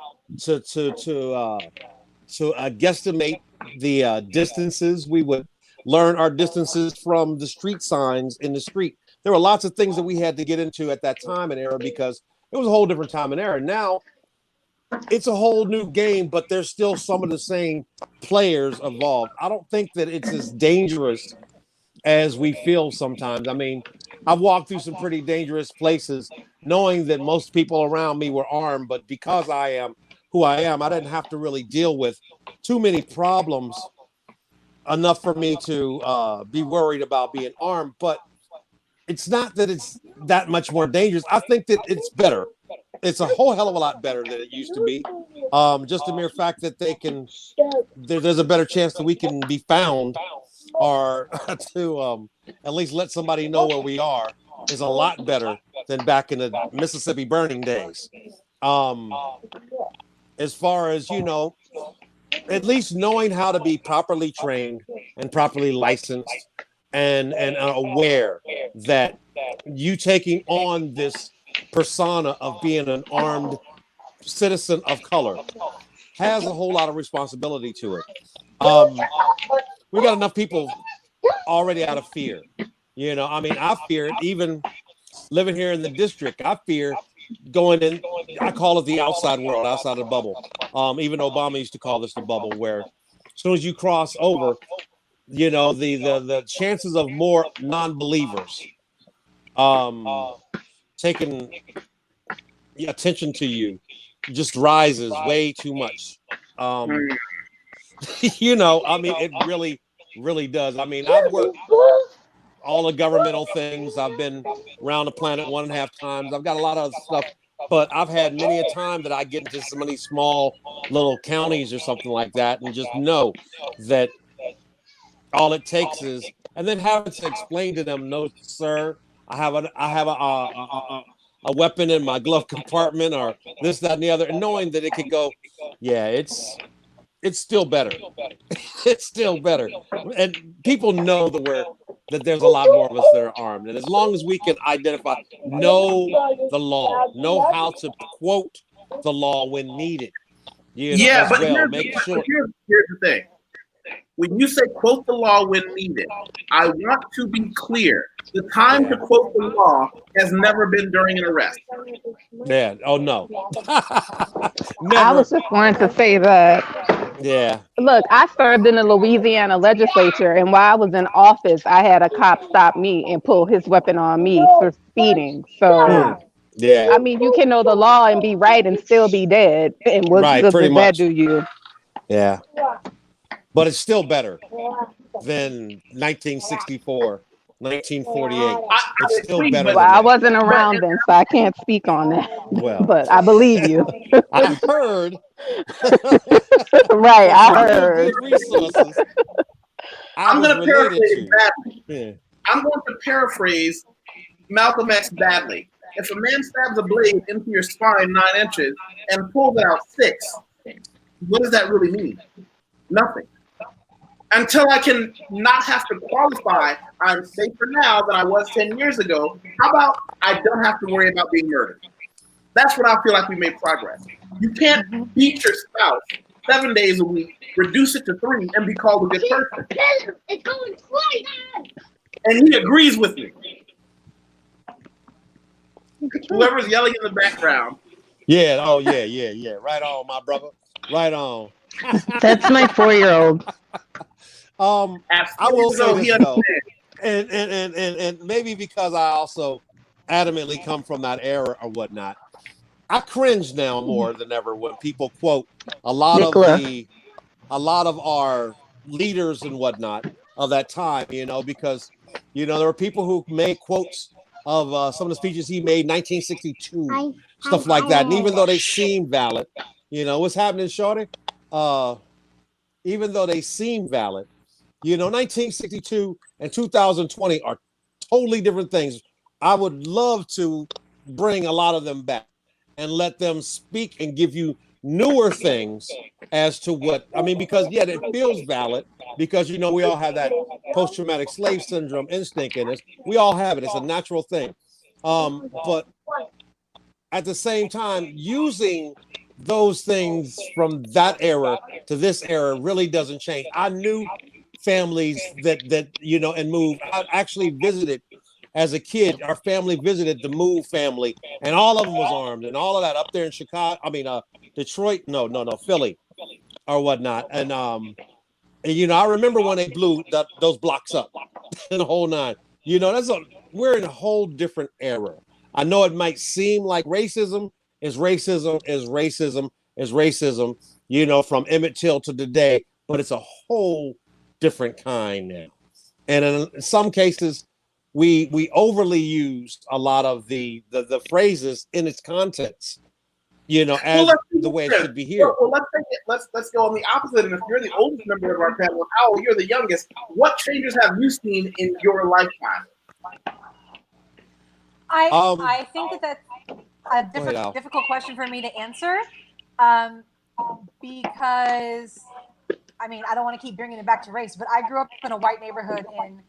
guesstimate the distances. We would learn our distances from the street signs in the street. There were lots of things that we had to get into at that time and era because it was a whole different time and era. Now it's a whole new game, but there's still some of the same players involved. I don't think that it's as dangerous as we feel sometimes. I mean, I've walked through some pretty dangerous places knowing that most people around me were armed, but because I am who I am, I didn't have to really deal with too many problems enough for me to be worried about being armed. But it's not that it's that much more dangerous. I think that it's better. It's a whole hell of a lot better than it used to be. Just the mere fact that there's a better chance that we can be found or to at least let somebody know where we are is a lot better than back in the Mississippi burning days. As far as, at least knowing how to be properly trained and properly licensed and aware that you taking on this persona of being an armed citizen of color has a whole lot of responsibility to it. We got enough people already out of fear. I mean, I fear it, even living here in the district. I fear going in, I call it the outside world, outside of the bubble. Even Obama used to call this the bubble, where as soon as you cross over, the chances of more non-believers taking attention to you just rises way too much. I mean, it really, really does. I mean, I've worked all the governmental things. I've been around the planet 1.5 times. I've got a lot of other stuff, but I've had many a time that I get into some of these small little counties or something like that and just know that all it takes is, and then having to explain to them, no, sir, I have a weapon in my glove compartment or this, that, and the other, and knowing that it could go, yeah, it's still better. It's still better. And people know that there's a lot more of us that are armed. And as long as we can identify, know the law, know how to quote the law when needed. Here's the thing. When you say quote the law when needed, I want to be clear. The time to quote the law has never been during an arrest. Yeah. Oh, no. I was just going to say that. Yeah. Look, I served in the Louisiana legislature, and while I was in office, I had a cop stop me and pull his weapon on me for speeding. So, yeah. I mean, you can know the law and be right and still be dead. And what good does that do you? Yeah. But it's still better than 1964, 1948. It's still better. Well, I wasn't around then, so I can't speak on that. Well, but I believe you. I heard. Right, I heard. Resources. I'm going to paraphrase badly. Yeah. I'm going to paraphrase Malcolm X badly. if a man stabs a blade into your spine 9 inches and pulls it out 6, what does that really mean? Nothing. Until I can not have to qualify, I'm safer now than I was 10 years ago. How about I don't have to worry about being murdered? That's what I feel like we made progress. You can't beat your spouse 7 days a week, reduce it to 3, and be called a good person. And he agrees with me. Whoever's yelling in the background. Yeah. Oh, yeah. Right on, my brother. Right on. That's my 4-year-old. I will So say he this though, understands. and maybe because I also adamantly come from that era or whatnot, I cringe now more than ever when people quote a lot of our leaders and whatnot of that time, because there were people who made quotes of some of the speeches he made in 1962, stuff like that, and even though they seem valid, what's happening, Shorty? Even though they seem valid, 1962 and 2020 are totally different things. I would love to bring a lot of them back and let them speak and give you newer things as to what, because it feels valid because, we all have that post-traumatic slave syndrome instinct in us. We all have it. It's a natural thing. But at the same time, using those things from that era to this era really doesn't change. I knew families that and moved. I actually visited as a kid. Our family visited the Move family, and all of them was armed, and all of that up there in Chicago. Detroit. No, Philly, or whatnot. And I remember when they blew those blocks up, and the whole nine. We're in a whole different era. I know it might seem like racism is racism is racism is racism. From Emmett Till to today, but it's a whole different kind now. And in some cases, we overly used a lot of the phrases in its contents, as the way it should be here. Well, let's go on the opposite. And if you're the oldest member of our panel, Howell, you're the youngest. What changes have you seen in your lifetime? I think that's a difficult question for me to answer, because I don't want to keep bringing it back to race, but I grew up in a white neighborhood in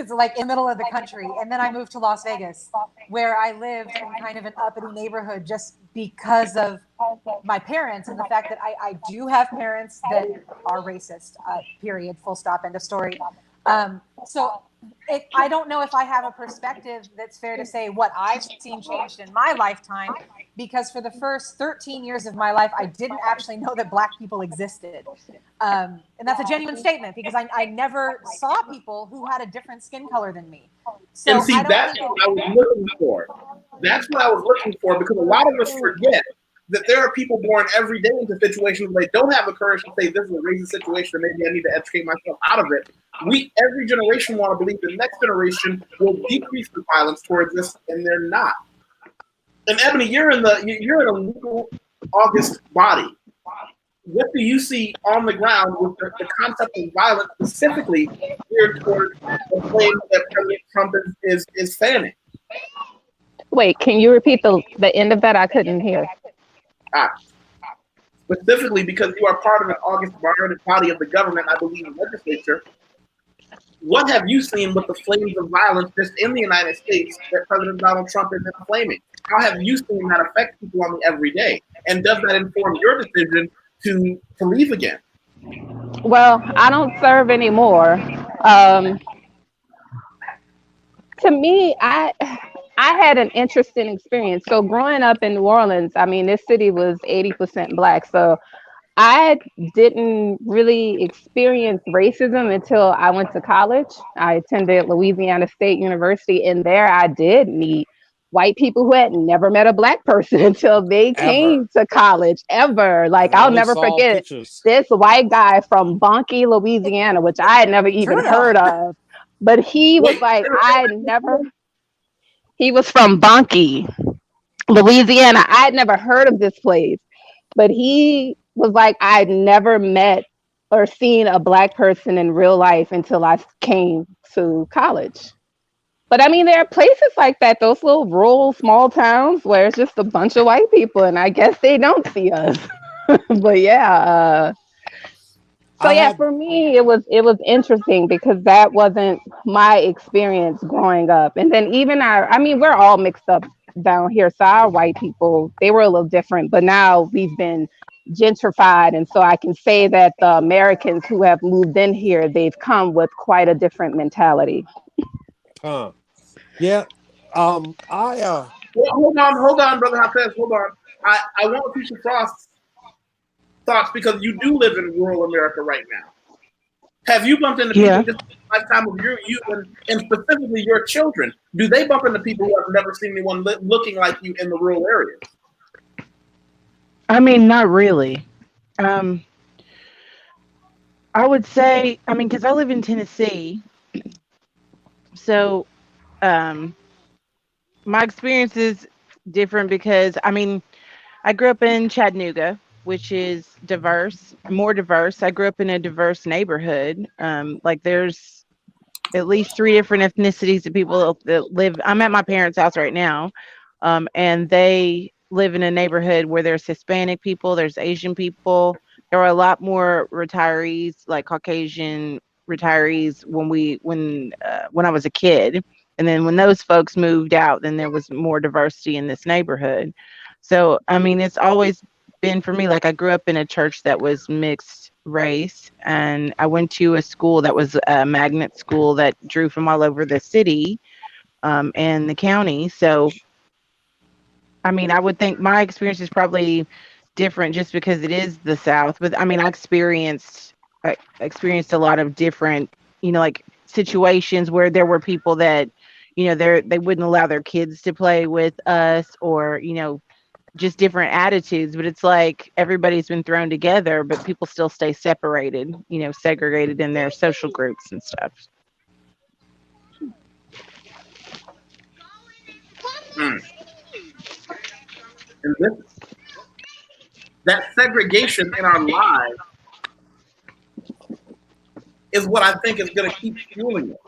the middle of the country. And then I moved to Las Vegas, where I lived in kind of an uppity neighborhood just because of my parents and the fact that I do have parents that are racist, period, full stop, end of story. So I don't know if I have a perspective that's fair to say what I've seen changed in my lifetime, because for the first 13 years of my life, I didn't actually know that Black people existed. And that's a genuine statement, because I never saw people who had a different skin color than me. So and see, that's what I was looking for. That's what I was looking for, because a lot of us forget that there are people born every day into situations where they don't have the courage to say this is a racist situation, and maybe I need to educate myself out of it. Every generation want to believe the next generation will decrease the violence towards this, and they're not. And Ebony, you're in a legal August body. What do you see on the ground with the concept of violence specifically geared towards the flame that President Trump is fanning? Wait, can you repeat the end of that? I couldn't hear. Specifically because you are part of an August body of the government, I believe, the legislature. What have you seen with the flames of violence just in the United States that President Donald Trump is inflaming? How have you seen that affect people on the everyday? And does that inform your decision to leave again? Well, I don't serve anymore. To me, I had an interesting experience. So growing up in New Orleans, this city was 80% Black. So I didn't really experience racism until I went to college. I attended Louisiana State University, and there I did meet white people who had never met a Black person until they came to college, ever. I'll never forget this white guy from Bonky, Louisiana, which I had never even heard of. But he was he was from Bonky, Louisiana. I had never heard of this place, but he was like, I'd never met or seen a Black person in real life until I came to college. But I mean, there are places like that, those little rural small towns where it's just a bunch of white people, and I guess they don't see us. But yeah, so I yeah, had for me it was interesting because that wasn't my experience growing up. And then even I mean, we're all mixed up down here. So our white people, they were a little different, but now we've been gentrified, and so I can say that the Americans who have moved in here, they've come with quite a different mentality. yeah. I Well, hold on, brother Hafez, hold on. I want Future Frost's thoughts because you do live in rural America right now. Have you bumped into Yeah. people just in the lifetime of you and specifically your children? Do they bump into people who have never seen anyone looking like you in the rural areas? I mean, not really. Um, I would say, I mean, because I live in Tennessee, so um, my experience is different because, I mean, I grew up in Chattanooga, which is diverse, more diverse. I grew up in a diverse neighborhood. Like there's at least three different ethnicities of people that live. I'm at my parents' house right now, and they live in a neighborhood where there's Hispanic people, there's Asian people. There are a lot more retirees, like Caucasian retirees, when I was a kid. And then when those folks moved out, then there was more diversity in this neighborhood. So I mean, it's always been for me, like I grew up in a church that was mixed race, and I went to a school that was a magnet school that drew from all over the city, and the county. So I mean, I would think my experience is probably different just because it is the South. But I mean, I experienced a lot of different, like situations where there were people that, they wouldn't allow their kids to play with us, or just different attitudes. But it's like everybody's been thrown together, but people still stay separated, segregated in their social groups and stuff. Hmm. And that segregation in our lives is what I think is going to keep fueling it.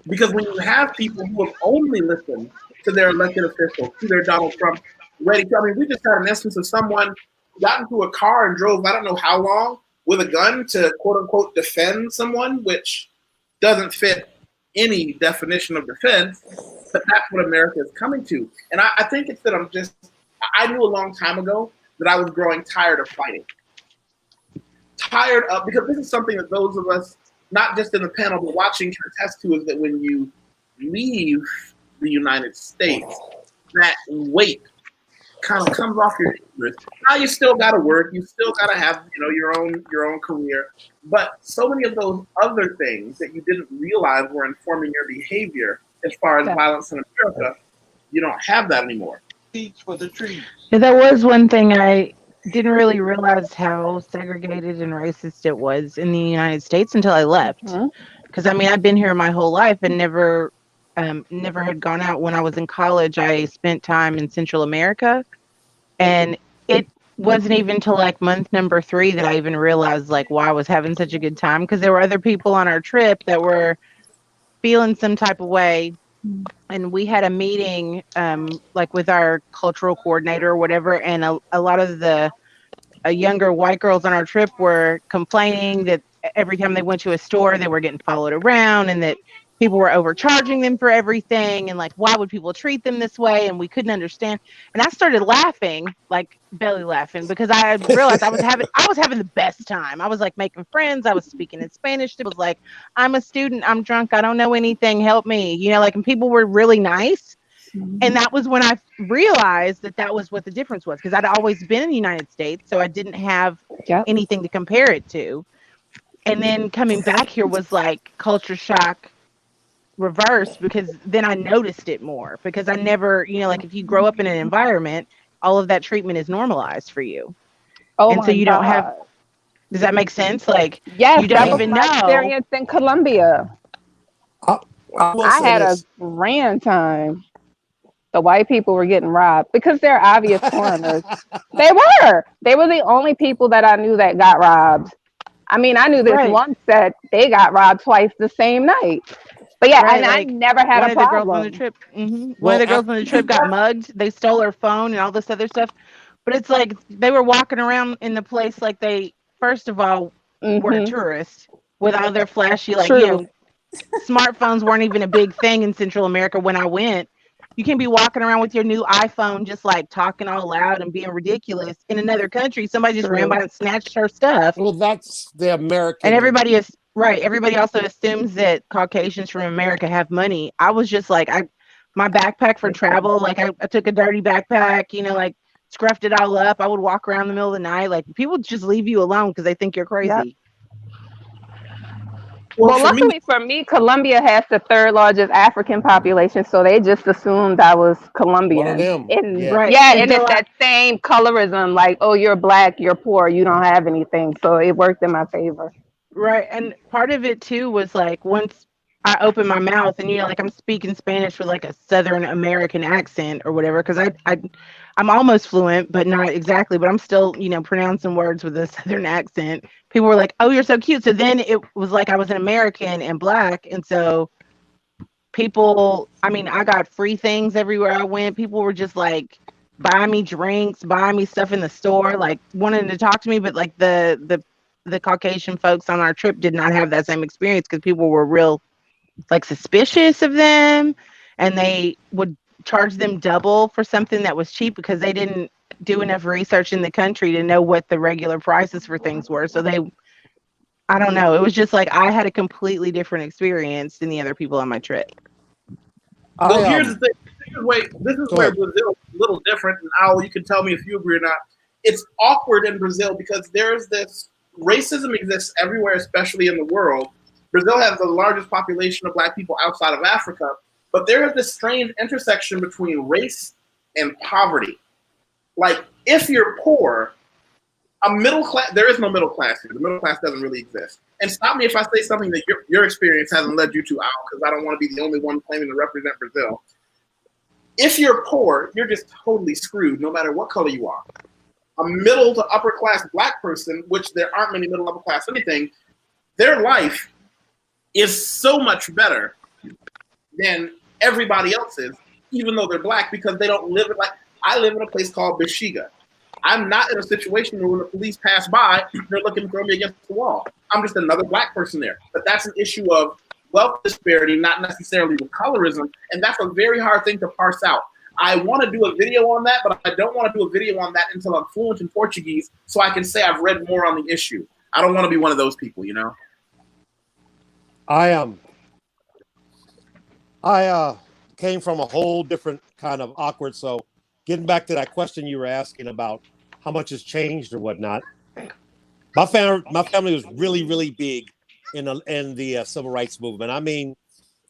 Because when you have people who have only listened to their elected officials, to their Donald Trump, I mean, we just had an instance of someone who got into a car and drove I don't know how long with a gun to quote unquote defend someone, which doesn't fit any definition of defense, but that's what America is coming to. And I think it's that I knew a long time ago that I was growing tired of fighting. Tired of, because this is something that those of us, not just in the panel, but watching can attest to, is that when you leave the United States, that weight kind of comes off your shoulders. Now you still got to work, you still got to have your own career, but so many of those other things that you didn't realize were informing your behavior as far as violence in America, you don't have that anymore. For the trees. Yeah, that was one thing I didn't really realize how segregated and racist it was in the United States until I left. Because I mean, I've been here my whole life and never had gone out. When I was in college, I spent time in Central America, and it wasn't even till like month number 3 that I even realized like why I was having such a good time, because there were other people on our trip that were feeling some type of way. And we had a meeting like with our cultural coordinator or whatever, and a lot of the younger white girls on our trip were complaining that every time they went to a store they were getting followed around, and that people were overcharging them for everything, and like why would people treat them this way, and we couldn't understand. And I started laughing, like belly laughing, because I realized I was having the best time. I was like making friends, I was speaking in Spanish. It was like, I'm a student, I'm drunk, I don't know anything, help me, like, and people were really nice. And that was when I realized that was what the difference was, because I'd always been in the United States, so I didn't have anything to compare it to. And then coming back here was like culture shock reverse, because then I noticed it more, because I never, like if you grow up in an environment, all of that treatment is normalized for you. And so you don't have, does that make sense? Like, yes, you don't that was even my know. experience in Colombia. I had a grand time. The white people were getting robbed because they're obvious foreigners. They were the only people that I knew that got robbed. I mean, I knew this one set, they got robbed twice the same night. But yeah, Right, and I like never had one a of the girls on the problem. trip. One Well, of the girls on the trip got mugged. They stole her phone and all this other stuff. But it's like they were walking around in the place like they, first of all, were Hmm. tourists with all their flashy, like, True. smartphones weren't even a big thing in Central America when I went. You can't be walking around with your new iPhone just like talking all loud and being ridiculous in another country. Somebody just ran True. by and snatched her stuff. well, that's the And American. everybody is right. Everybody also assumes that Caucasians from America have money. I was just like, my backpack for travel, like I took a dirty backpack, like scruffed it all up. I would walk around in the middle of the night. Like people just leave you alone because they think you're Yep. crazy. Well, Well, for me, luckily for me, Colombia has the third largest African population, so they just assumed I was One of Colombian. them. And Yeah. Right. yeah, and Until it's that same colorism, like, oh, you're black, you're poor, you don't have anything. So it worked in my favor. Right. And part of it too was like once I opened my mouth and like I'm speaking Spanish with like a Southern American accent or whatever, because I'm almost fluent, but not exactly, but I'm still, pronouncing words with a Southern accent. People were like, "Oh, you're so cute." So then it was like I was an American and black. And so people, I mean, I got free things everywhere I went. People were just like buying me drinks, buying me stuff in the store, like wanting to talk to me, but like the Caucasian folks on our trip did not have that same experience because people were real like suspicious of them, and they would charge them double for something that was cheap because they didn't do enough research in the country to know what the regular prices for things were. So I don't know. It was just like I had a completely different experience than the other people on my trip. well, I here's the thing. This is Go where ahead. Brazil is a little different. And Al, you can tell me if you agree or not. It's awkward in Brazil because there's this racism exists everywhere, especially in the world. Brazil has the largest population of black people outside of Africa, but there is this strange intersection between race and poverty. Like, if you're poor, a middle class, there is no middle class here. The middle class doesn't really exist. And stop me if I say something that your experience hasn't led you to, Al, because I don't want to be the only one claiming to represent Brazil. If you're poor, you're just totally screwed, no matter what color you are. A middle to upper class black person, which there aren't many middle upper class anything, their life is so much better than everybody else's, even though they're black, because they don't live it like I live in a place called Bexiga. I'm not in a situation where when the police pass by, they're looking to throw me against the wall. I'm just another black person there. But that's an issue of wealth disparity, not necessarily with colorism. And that's a very hard thing to parse out. I want to do a video on that, but I don't want to do a video on that until I'm fluent in Portuguese so I can say I've read more on the issue. I don't want to be one of those people, you know? I came from a whole different kind of awkward. So getting back to that question you were asking about how much has changed or whatnot, my family was really, really big in the civil rights movement. I mean,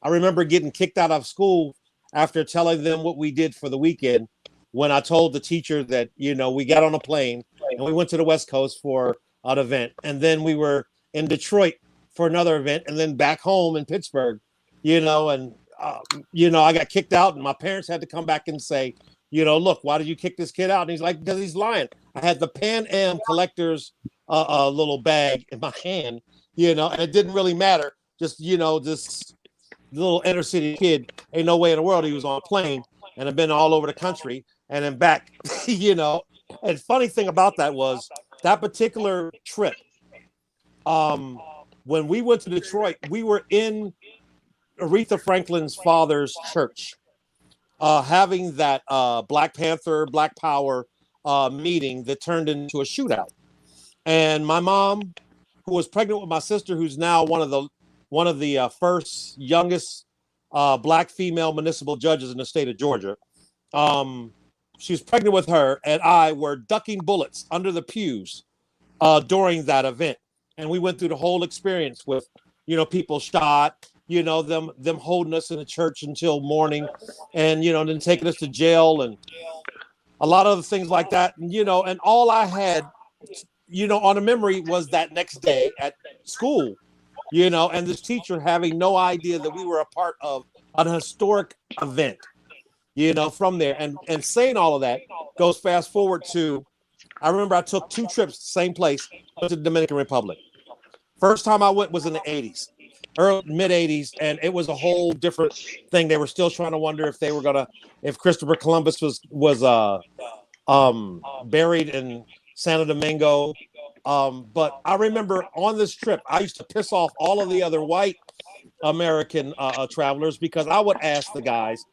I remember getting kicked out of school after telling them what we did for the weekend when I told the teacher that, we got on a plane and we went to the West Coast for an event. And then we were in Detroit for another event and then back home in Pittsburgh, and I got kicked out and my parents had to come back and say, look, why did you kick this kid out? And he's like, because he's lying. I had the Pan Am collector's little bag in my hand, and it didn't really matter. Just, this little inner city kid, ain't no way in the world he was on a plane and had been all over the country and then back, And funny thing about that was that particular trip, when we went to Detroit, we were in Aretha Franklin's father's church, having that Black Panther, Black Power meeting that turned into a shootout. And my mom, who was pregnant with my sister, who's now one of the first youngest black female municipal judges in the state of Georgia, she was pregnant with her, and I were ducking bullets under the pews during that event. And we went through the whole experience with, people shot, them holding us in the church until morning and, then taking us to jail and a lot of other things like that. And, and all I had, on a memory was that next day at school, and this teacher having no idea that we were a part of an historic event, from there. And saying all of that goes fast forward to, I remember I took 2 trips to the same place, to the Dominican Republic. First time I went was in the 80s. early mid 80s, and it was a whole different thing. They were still trying to wonder if Christopher Columbus was buried in Santo Domingo. But I remember on this trip, I used to piss off all of the other white American travelers because I would ask the guys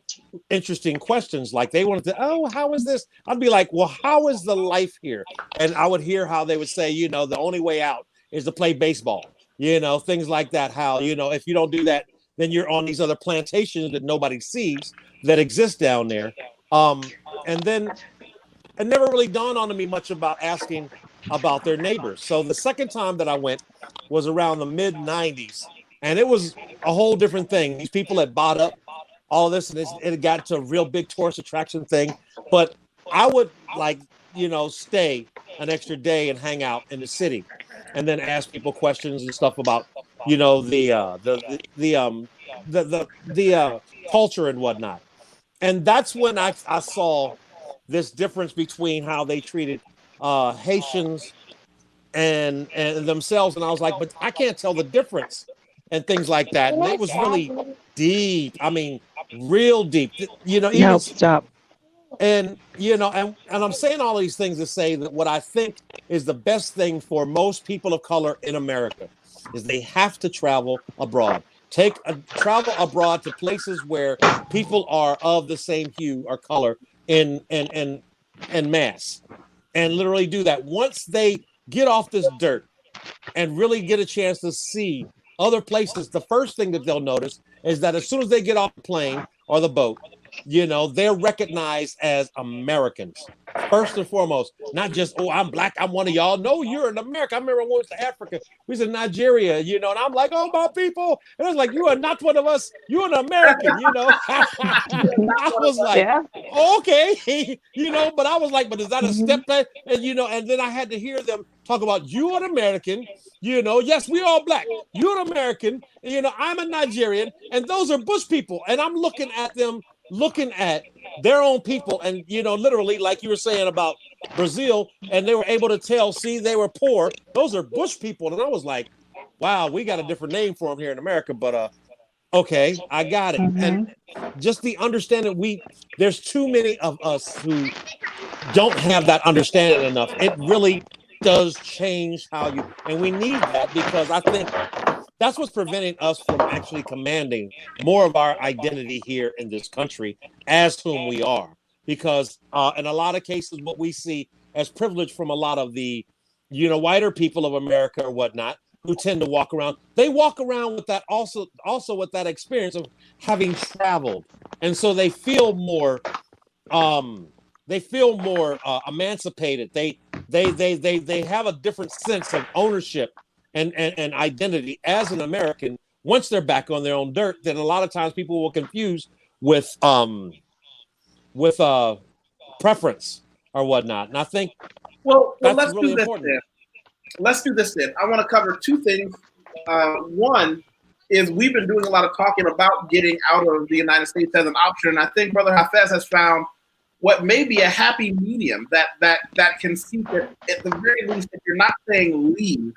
interesting questions. Like they wanted to, oh, how is this? I'd be like, well, how is the life here? And I would hear how they would say, the only way out is to play baseball, things like that. How, if you don't do that, then you're on these other plantations that nobody sees that exist down there. And then it never really dawned on me much about asking about their neighbors. So the second time that I went was around the mid 90s. And it was a whole different thing. These people had bought up all this, and it got to a real big tourist attraction thing. But I would stay an extra day and hang out in the city, and then ask people questions and stuff about the culture and whatnot. And that's when I saw this difference between how they treated Haitians and themselves, and I was like, but I can't tell the difference. And things like that. And it was really deep. I mean, real deep. No, stop. And and I'm saying all these things to say that what I think is the best thing for most people of color in America is they have to travel abroad. Travel abroad to places where people are of the same hue or color in mass, and literally do that. Once they get off this dirt and really get a chance to see other places, the first thing that they'll notice is that as soon as they get off the plane or the boat, they're recognized as Americans. First and foremost, not just, oh, I'm black, I'm one of y'all. No, you're an American. I remember when we went to Africa, we was in Nigeria, and I'm like, oh, my people. And I was like, you are not one of us. You're an American, I was like, yeah. Okay, but I was like, but is that a step back? And, and then I had to hear them talk about, you are an American, yes, we're all black. You're an American, I'm a Nigerian, and those are Bush people. And I'm looking at them, looking at their own people, and literally, like you were saying about Brazil, and they were able to tell, see, they were poor. Those are Bush people. And I was like, wow, we got a different name for them here in America, but okay, I got it. And just the understanding, there's too many of us who don't have that understanding enough. It really does change how and we need that, because I think that's what's preventing us from actually commanding more of our identity here in this country as whom we are. Because in a lot of cases, what we see as privilege from a lot of the, whiter people of America or whatnot, who tend to walk around, they walk around with that also with that experience of having traveled. And so they feel more emancipated. They have a different sense of ownership and identity as an American once they're back on their own dirt, that a lot of times people will confuse with preference or whatnot. And I think that's really important. Let's do this then. I want to cover two things. One is we've been doing a lot of talking about getting out of the United States as an option. And I think Brother Hafez has found what may be a happy medium that can see that at the very least, if you're not saying leave,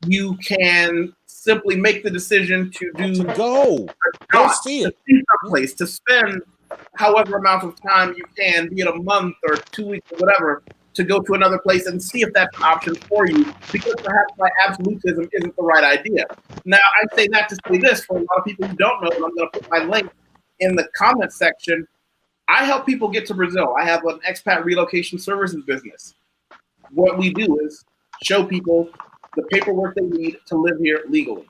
you can simply make the decision to go see it, someplace, to spend however amount of time you can, be it a month or 2 weeks or whatever, to go to another place and see if that's an option for you, because perhaps my absolutism isn't the right idea. Now, I say that to say this, for a lot of people who don't know, and I'm going to put my link in the comment section. I help people get to Brazil. I have an expat relocation services business. What we do is show people the paperwork they need to live here legally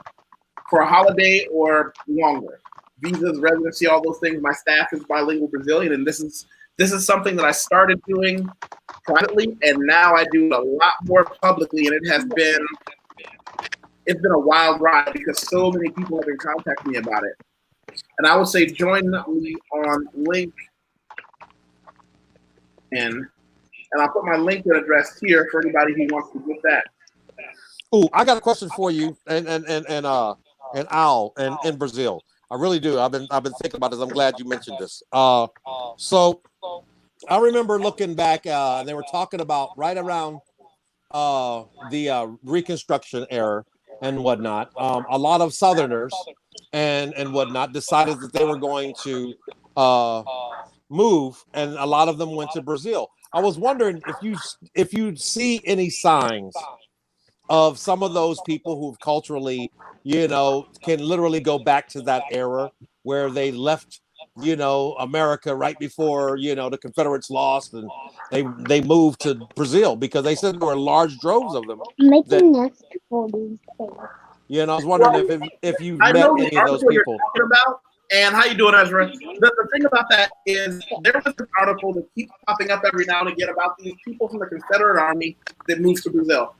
for a holiday or longer. Visas, residency, all those things. My staff is bilingual Brazilian, and this is something that I started doing privately, and now I do it a lot more publicly, and it's been a wild ride because so many people have been contacting me about it. And I would say join me on LinkedIn, and I'll put my LinkedIn address here for anybody who wants to get that. Oh, I got a question for you, and Al, and in Brazil. I really do. I've been thinking about this. I'm glad you mentioned this. So I remember looking back, they were talking about right around the Reconstruction era, and whatnot, a lot of Southerners and whatnot decided that they were going to move, and a lot of them went to Brazil. I was wondering if you see any signs of some of those people who've culturally, can literally go back to that era where they left, America right before, the Confederates lost, and they moved to Brazil because they said there were large droves of them. Making nests for these things. I was wondering if you've I met know the any of those article you're people. talking about. And how you doing, Ezra? The thing about that is there was an article that keeps popping up every now and again about these people from the Confederate Army that moved to Brazil.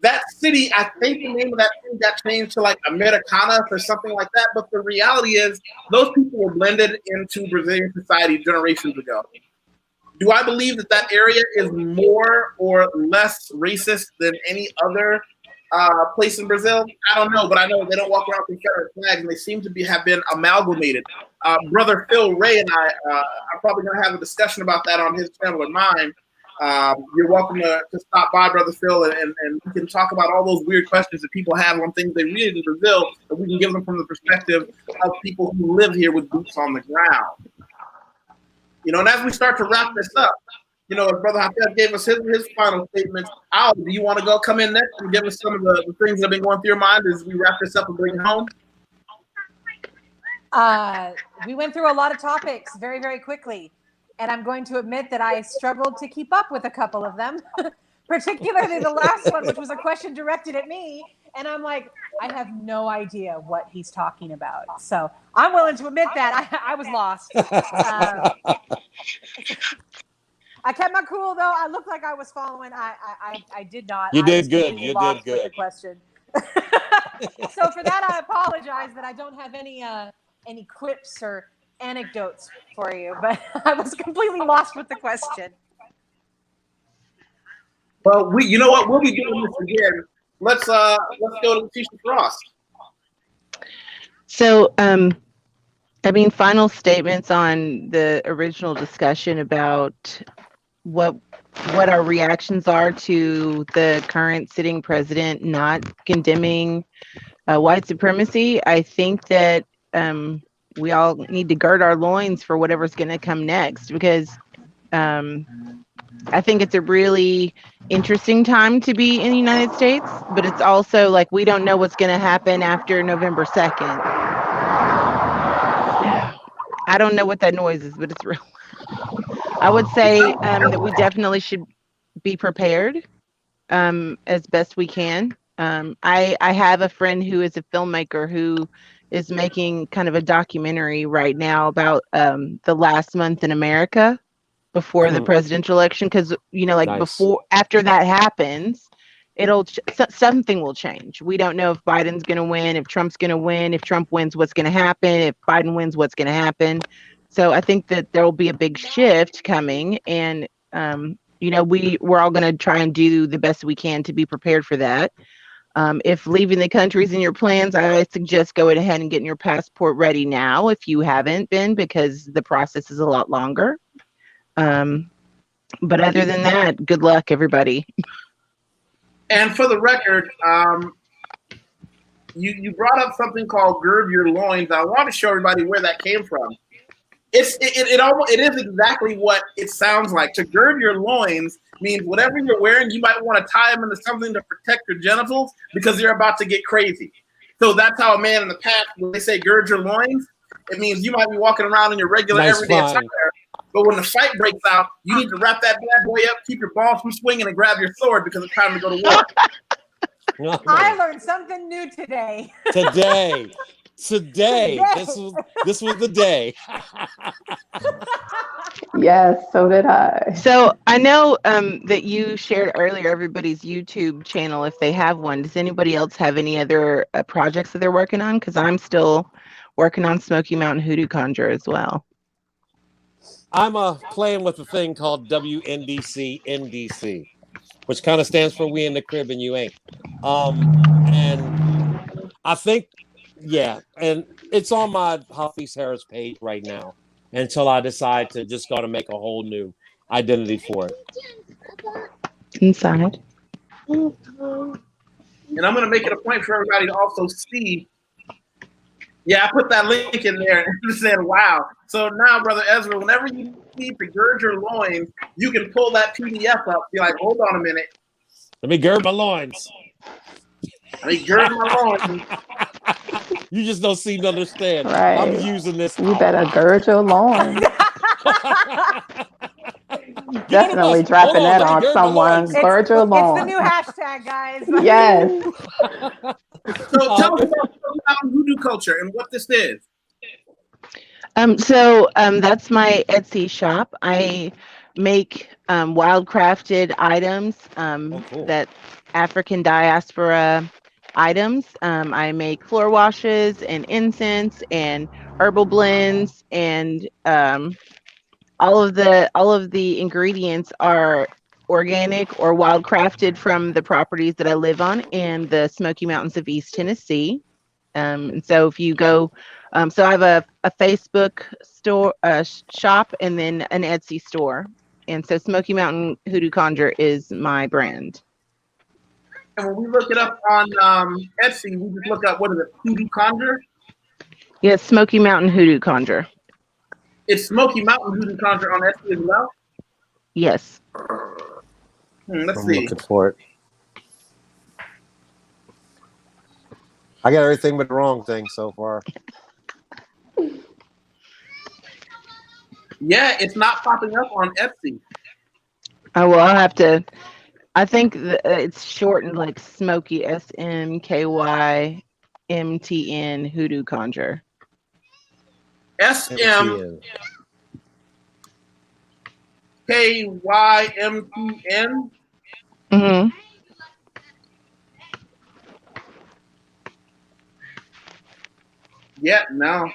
That city, I think the name of that city got changed to like Americana or something like that. But the reality is those people were blended into Brazilian society generations ago. Do I believe that that area is more or less racist than any other place in Brazil? I don't know, but I know they don't walk around with Confederate flags, and they seem to have been amalgamated. Brother Phil Ray and I are probably going to have a discussion about that on his channel or mine. You're welcome to stop by, Brother Phil, and we can talk about all those weird questions that people have on things they read in Brazil, and we can give them from the perspective of people who live here with boots on the ground. And as we start to wrap this up, as Brother Hafez gave us his final statements, Al, do you want to come in next and give us some of the things that have been going through your mind as we wrap this up and bring it home? We went through a lot of topics very, very quickly, and I'm going to admit that I struggled to keep up with a couple of them, particularly the last one, which was a question directed at me, and I'm like, I have no idea what he's talking about. So I'm willing to admit that I was lost. I kept my cool, though. I looked like I was following. I did not. You I did was good. completely You lost did with good. the question. So for that, I apologize that I don't have any quips or anecdotes for you, but I was completely lost with the question. Well, you know what? We'll be doing this again. Let's go to Letitia Frost. So, final statements on the original discussion about what our reactions are to the current sitting president not condemning white supremacy. I think that we all need to gird our loins for whatever's going to come next, because I think it's a really interesting time to be in the United States, but it's also like we don't know what's going to happen after November 2nd. I don't know what that noise is, but it's real. I would say that we definitely should be prepared as best we can. I have a friend who is a filmmaker who is making kind of a documentary right now about the last month in America before the presidential election, because Nice. after that happens, something will change. We don't know if Biden's going to win, if Trump's going to win, if Trump wins, what's going to happen, if Biden wins, what's going to happen. So I think that there will be a big shift coming, and we're all going to try and do the best we can to be prepared for that. If leaving the country is in your plans, I suggest go ahead and getting your passport ready now if you haven't been, because the process is a lot longer. But other than that, good luck, everybody. And for the record, you brought up something called gird your loins. I want to show everybody where that came from. It is exactly what it sounds like. To gird your loins means whatever you're wearing, you might want to tie them into something to protect your genitals because you're about to get crazy. So that's how a man in the past, when they say gird your loins, it means you might be walking around in your regular everyday attire. But when the fight breaks out, you need to wrap that bad boy up, keep your balls from swinging, and grab your sword because it's time to go to war. I learned something new today. Today. This was the day. Yes, so did I. So I know that you shared earlier everybody's YouTube channel, if they have one. Does anybody else have any other projects that they're working on? Because I'm still working on Smoky Mountain Hoodoo Conjure as well. I'm playing with a thing called WNDC NDC, which kind of stands for We in the Crib and You Ain't. And I think, and it's on my Hafiz Harris page right now until I decide to just go to make a whole new identity for it. Inside. And I'm going to make it a point for everybody to also see. Yeah, I put that link in there and said, wow. So now, Brother Ezra, whenever you need to gird your loins, you can pull that PDF up. Be like, hold on a minute. Let me gird my loins. Let me gird my loins. You just don't seem to understand. Right. I'm using this. You better gird your loins. Definitely dropping that on someone. Gird your It's the loins. new hashtag, guys. Yes. So tell us about hoodoo culture and what this is. That's my Etsy shop. I make wildcrafted items, cool. that African diaspora items. I make floor washes and incense and herbal blends, and all of the ingredients are organic or wildcrafted from the properties that I live on in the Smoky Mountains of East Tennessee. And so if you go, so I have a Facebook store, shop, and then an Etsy store. And so Smoky Mountain Hoodoo Conjure is my brand. And when we look it up on Etsy, we just look up, what is it, Hoodoo Conjure? Yes, Smoky Mountain Hoodoo Conjure. It's Smoky Mountain Hoodoo Conjure on Etsy as well? Yes. Let's I'm see. looking for it. I got everything but the wrong thing so far. Yeah, it's not popping up on Etsy. Oh, well, I'll have to. I think it's shortened like Smoky, SMKYMTN Hoodoo Conjure. SMKYMTN? Mm-hmm. Yeah, no.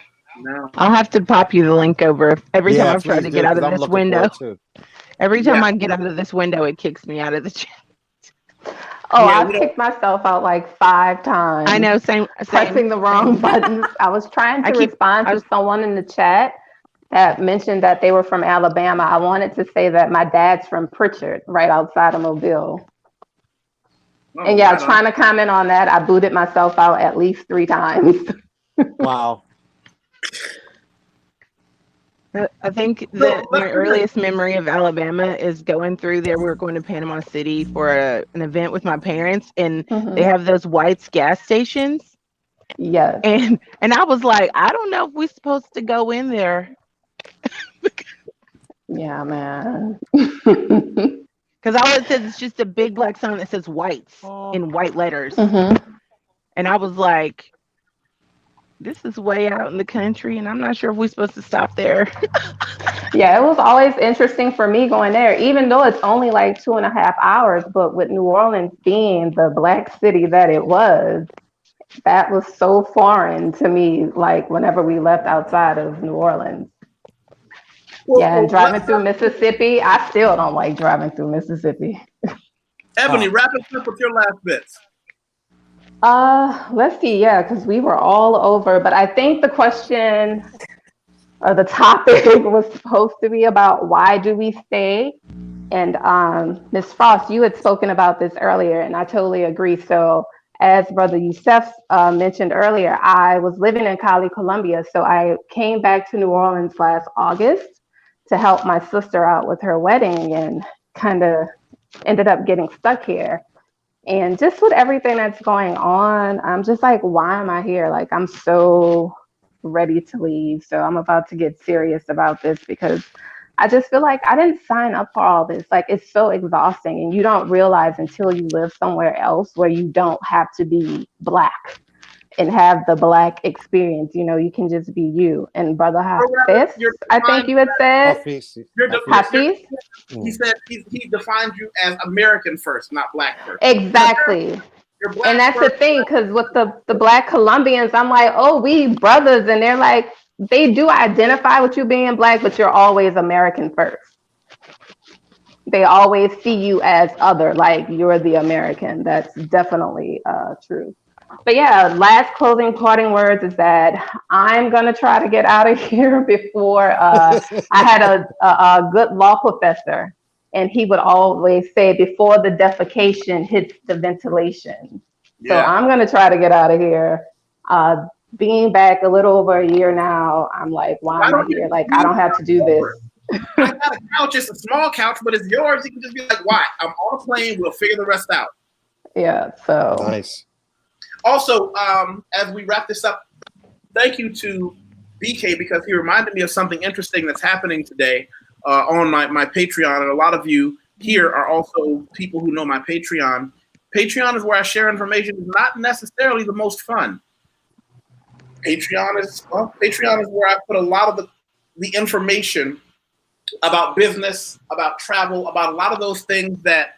I'll have to pop you the link over. Every time I've tried to get out of this window, every time I get out of this window, it kicks me out of the chat. Oh, I've kicked myself out like 5 times. I know, same. Pressing the wrong buttons. I was trying to respond to someone in the chat that mentioned that they were from Alabama. I wanted to say that my dad's from Pritchard, right outside of Mobile. Oh, and yeah, trying to comment on that, I booted myself out at least 3 times. Wow. I think that my earliest memory of Alabama is going through there. We were going to Panama City for an event with my parents, and they have those White's gas stations. Yes. And I was like, I don't know if we're supposed to go in there. Yeah, man. Because all it says is just a big black sign that says White's in white letters. And I was like, this is way out in the country, and I'm not sure if we're supposed to stop there. Yeah, it was always interesting for me going there, even though it's only like 2.5 hours. But with New Orleans being the black city that it was, that was so foreign to me. Like whenever we left outside of New Orleans. Yeah, and driving through Mississippi, I still don't like driving through Mississippi. Ebony, wrap it up with your last bits. Let's see. Yeah, because we were all over, but I think the question or the topic was supposed to be about why do we stay? And Ms. Frost, you had spoken about this earlier, and I totally agree. So as Brother Youssef mentioned earlier, I was living in Cali, Colombia. So I came back to New Orleans last August to help my sister out with her wedding, and kind of ended up getting stuck here. And just with everything that's going on, I'm just like, why am I here? Like, I'm so ready to leave. So I'm about to get serious about this, because I just feel like I didn't sign up for all this. Like, it's so exhausting, and you don't realize until you live somewhere else where you don't have to be Black and have the Black experience. You know, you can just be you. And Brother Hafiz, I think you had said, Hafiz? He said he defines you as American first, not Black first. Exactly. You're Black and that's first. the thing, because with the Black Colombians, I'm like, oh, we brothers. And they're like, they do identify with you being Black, but you're always American first. They always see you as other, like you're the American. That's definitely true. But yeah, last closing parting words is that I'm going to try to get out of here before I had a good law professor, and he would always say, before the defecation hits the ventilation. So Yeah. I'm gonna try to get out of here. Being back a little over a year now, I'm like, why am I here? Like, I don't have to do this. I got a couch. It's a small couch, but it's yours. You can just be like, why? I'm on a plane. We'll figure the rest out. Yeah. So Nice. Also, as we wrap this up, thank you to BK because he reminded me of something interesting that's happening today on my Patreon. And a lot of you here are also people who know my Patreon. Patreon is where I share information. It's not necessarily the most fun. Patreon is where I put a lot of the information about business, about travel, about a lot of those things that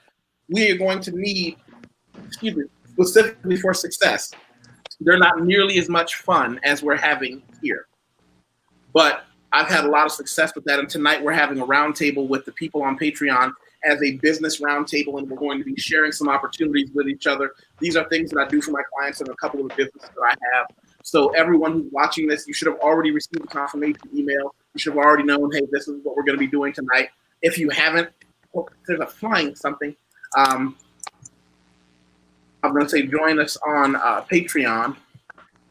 we are going to need, specifically for success. They're not nearly as much fun as we're having here. But I've had a lot of success with that. And tonight we're having a roundtable with the people on Patreon as a business roundtable, and we're going to be sharing some opportunities with each other. These are things that I do for my clients and a couple of the businesses that I have. So everyone who's watching this, you should have already received a confirmation email. You should have already known, hey, this is what we're going to be doing tonight. If you haven't, there's a flying something. I'm going to say join us on Patreon.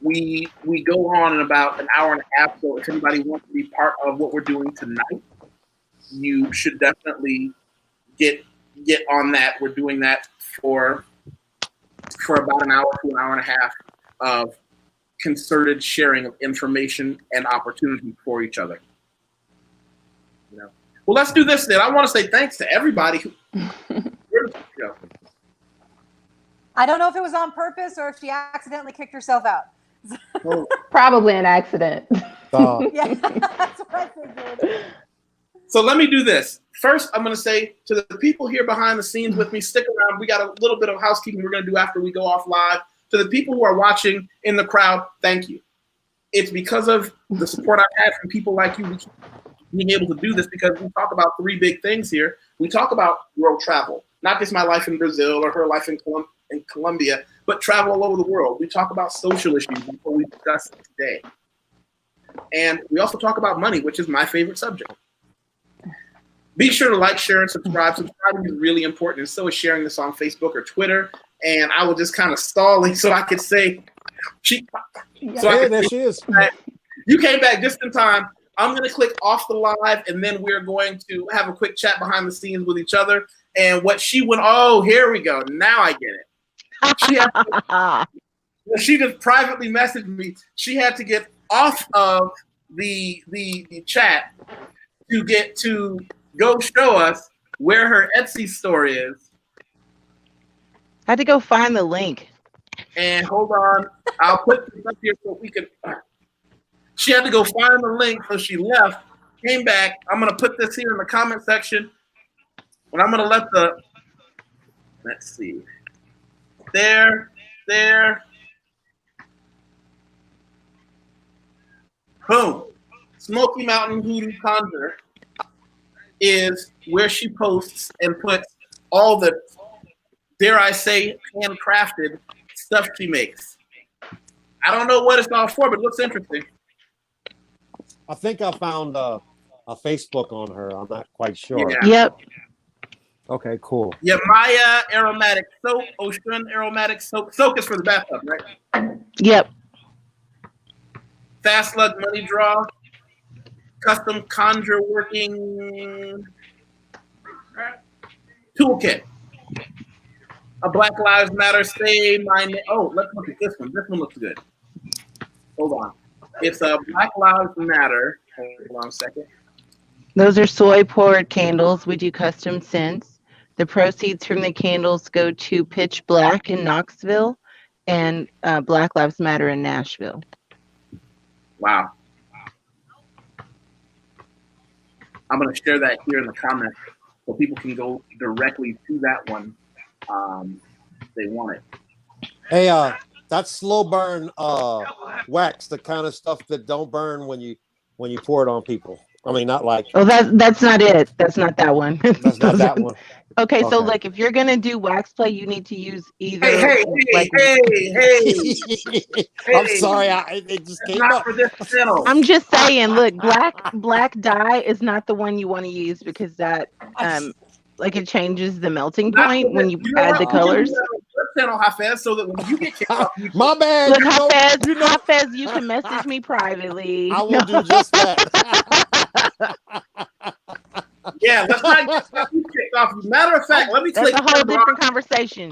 We go on in about an hour and a half. So if anybody wants to be part of what we're doing tonight, you should definitely get on that. We're doing that for about an hour to an hour and a half of concerted sharing of information and opportunity for each other. You know. Well, let's do this then. I want to say thanks to everybody who. I don't know if it was on purpose or if she accidentally kicked herself out. probably an accident. Yeah, that's what I figured. So let me do this. First, I'm going to say to the people here behind the scenes with me, stick around. We got a little bit of housekeeping we're going to do after we go off live. To the people who are watching in the crowd, thank you. It's because of the support I've had from people like you being able to do this, because we talk about three big things here. We talk about world travel, not just my life in Brazil or her life in Colombia, but travel all over the world. We talk about social issues before we discuss it today. And we also talk about money, which is my favorite subject. Be sure to like, share, and subscribe. Subscribing is really important, and so is sharing this on Facebook or Twitter. And I was just kind of stalling so I could say, There she is. You came back just in time. I'm going to click off the live, and then we're going to have a quick chat behind the scenes with each other. And what she went, oh, here we go. Now I get it. She just privately messaged me. She had to get off of the chat to get to go show us where her Etsy store is. I had to go find the link. And hold on, I'll put this up here so we can. She had to go find the link, so she left, came back. I'm gonna put this here in the comment section, and I'm gonna let let's see, there, boom. Smoky Mountain Hoodoo Conjure is where she posts and puts all the, dare I say, handcrafted stuff she makes. I don't know what it's all for, but it looks interesting. I think I found a Facebook on her. I'm not quite sure. Yeah. Yep. Okay, cool. Yeah, Maya Aromatic Soap, Ocean Aromatic Soap. Soap is for the bathtub, right? Yep. Fast Luck Money Draw, Custom Conjure Working Toolkit. A Black Lives Matter Say My Name. Oh, let's look at this one. This one looks good. Hold on. It's a Black Lives Matter. Hold on a second. Those are soy poured candles. We do custom scents. The proceeds from the candles go to Pitch Black in Knoxville and Black Lives Matter in Nashville. Wow. I'm going to share that here in the comments so people can go directly to that one. They want it. Hey, that slow burn wax, the kind of stuff that don't burn when you pour it on people. I mean, not like. Oh, that's not it. That's not that one. That's not that one. Okay, so Okay. like if you're gonna do wax play, you need to use either. Hey. I'm sorry, it just It's came not up. for this channel. I'm just saying, look, black dye is not the one you want to use because that like it changes the melting Not point for when this- you know add what? the We can do colors. that on flip channel, Hafez, so that when you get kicked off YouTube, My bad. Look, You know, Hafez, you can message me privately. I will do just that. yeah, let's not get you kicked off. Matter of fact, let me That's take a whole different conversation.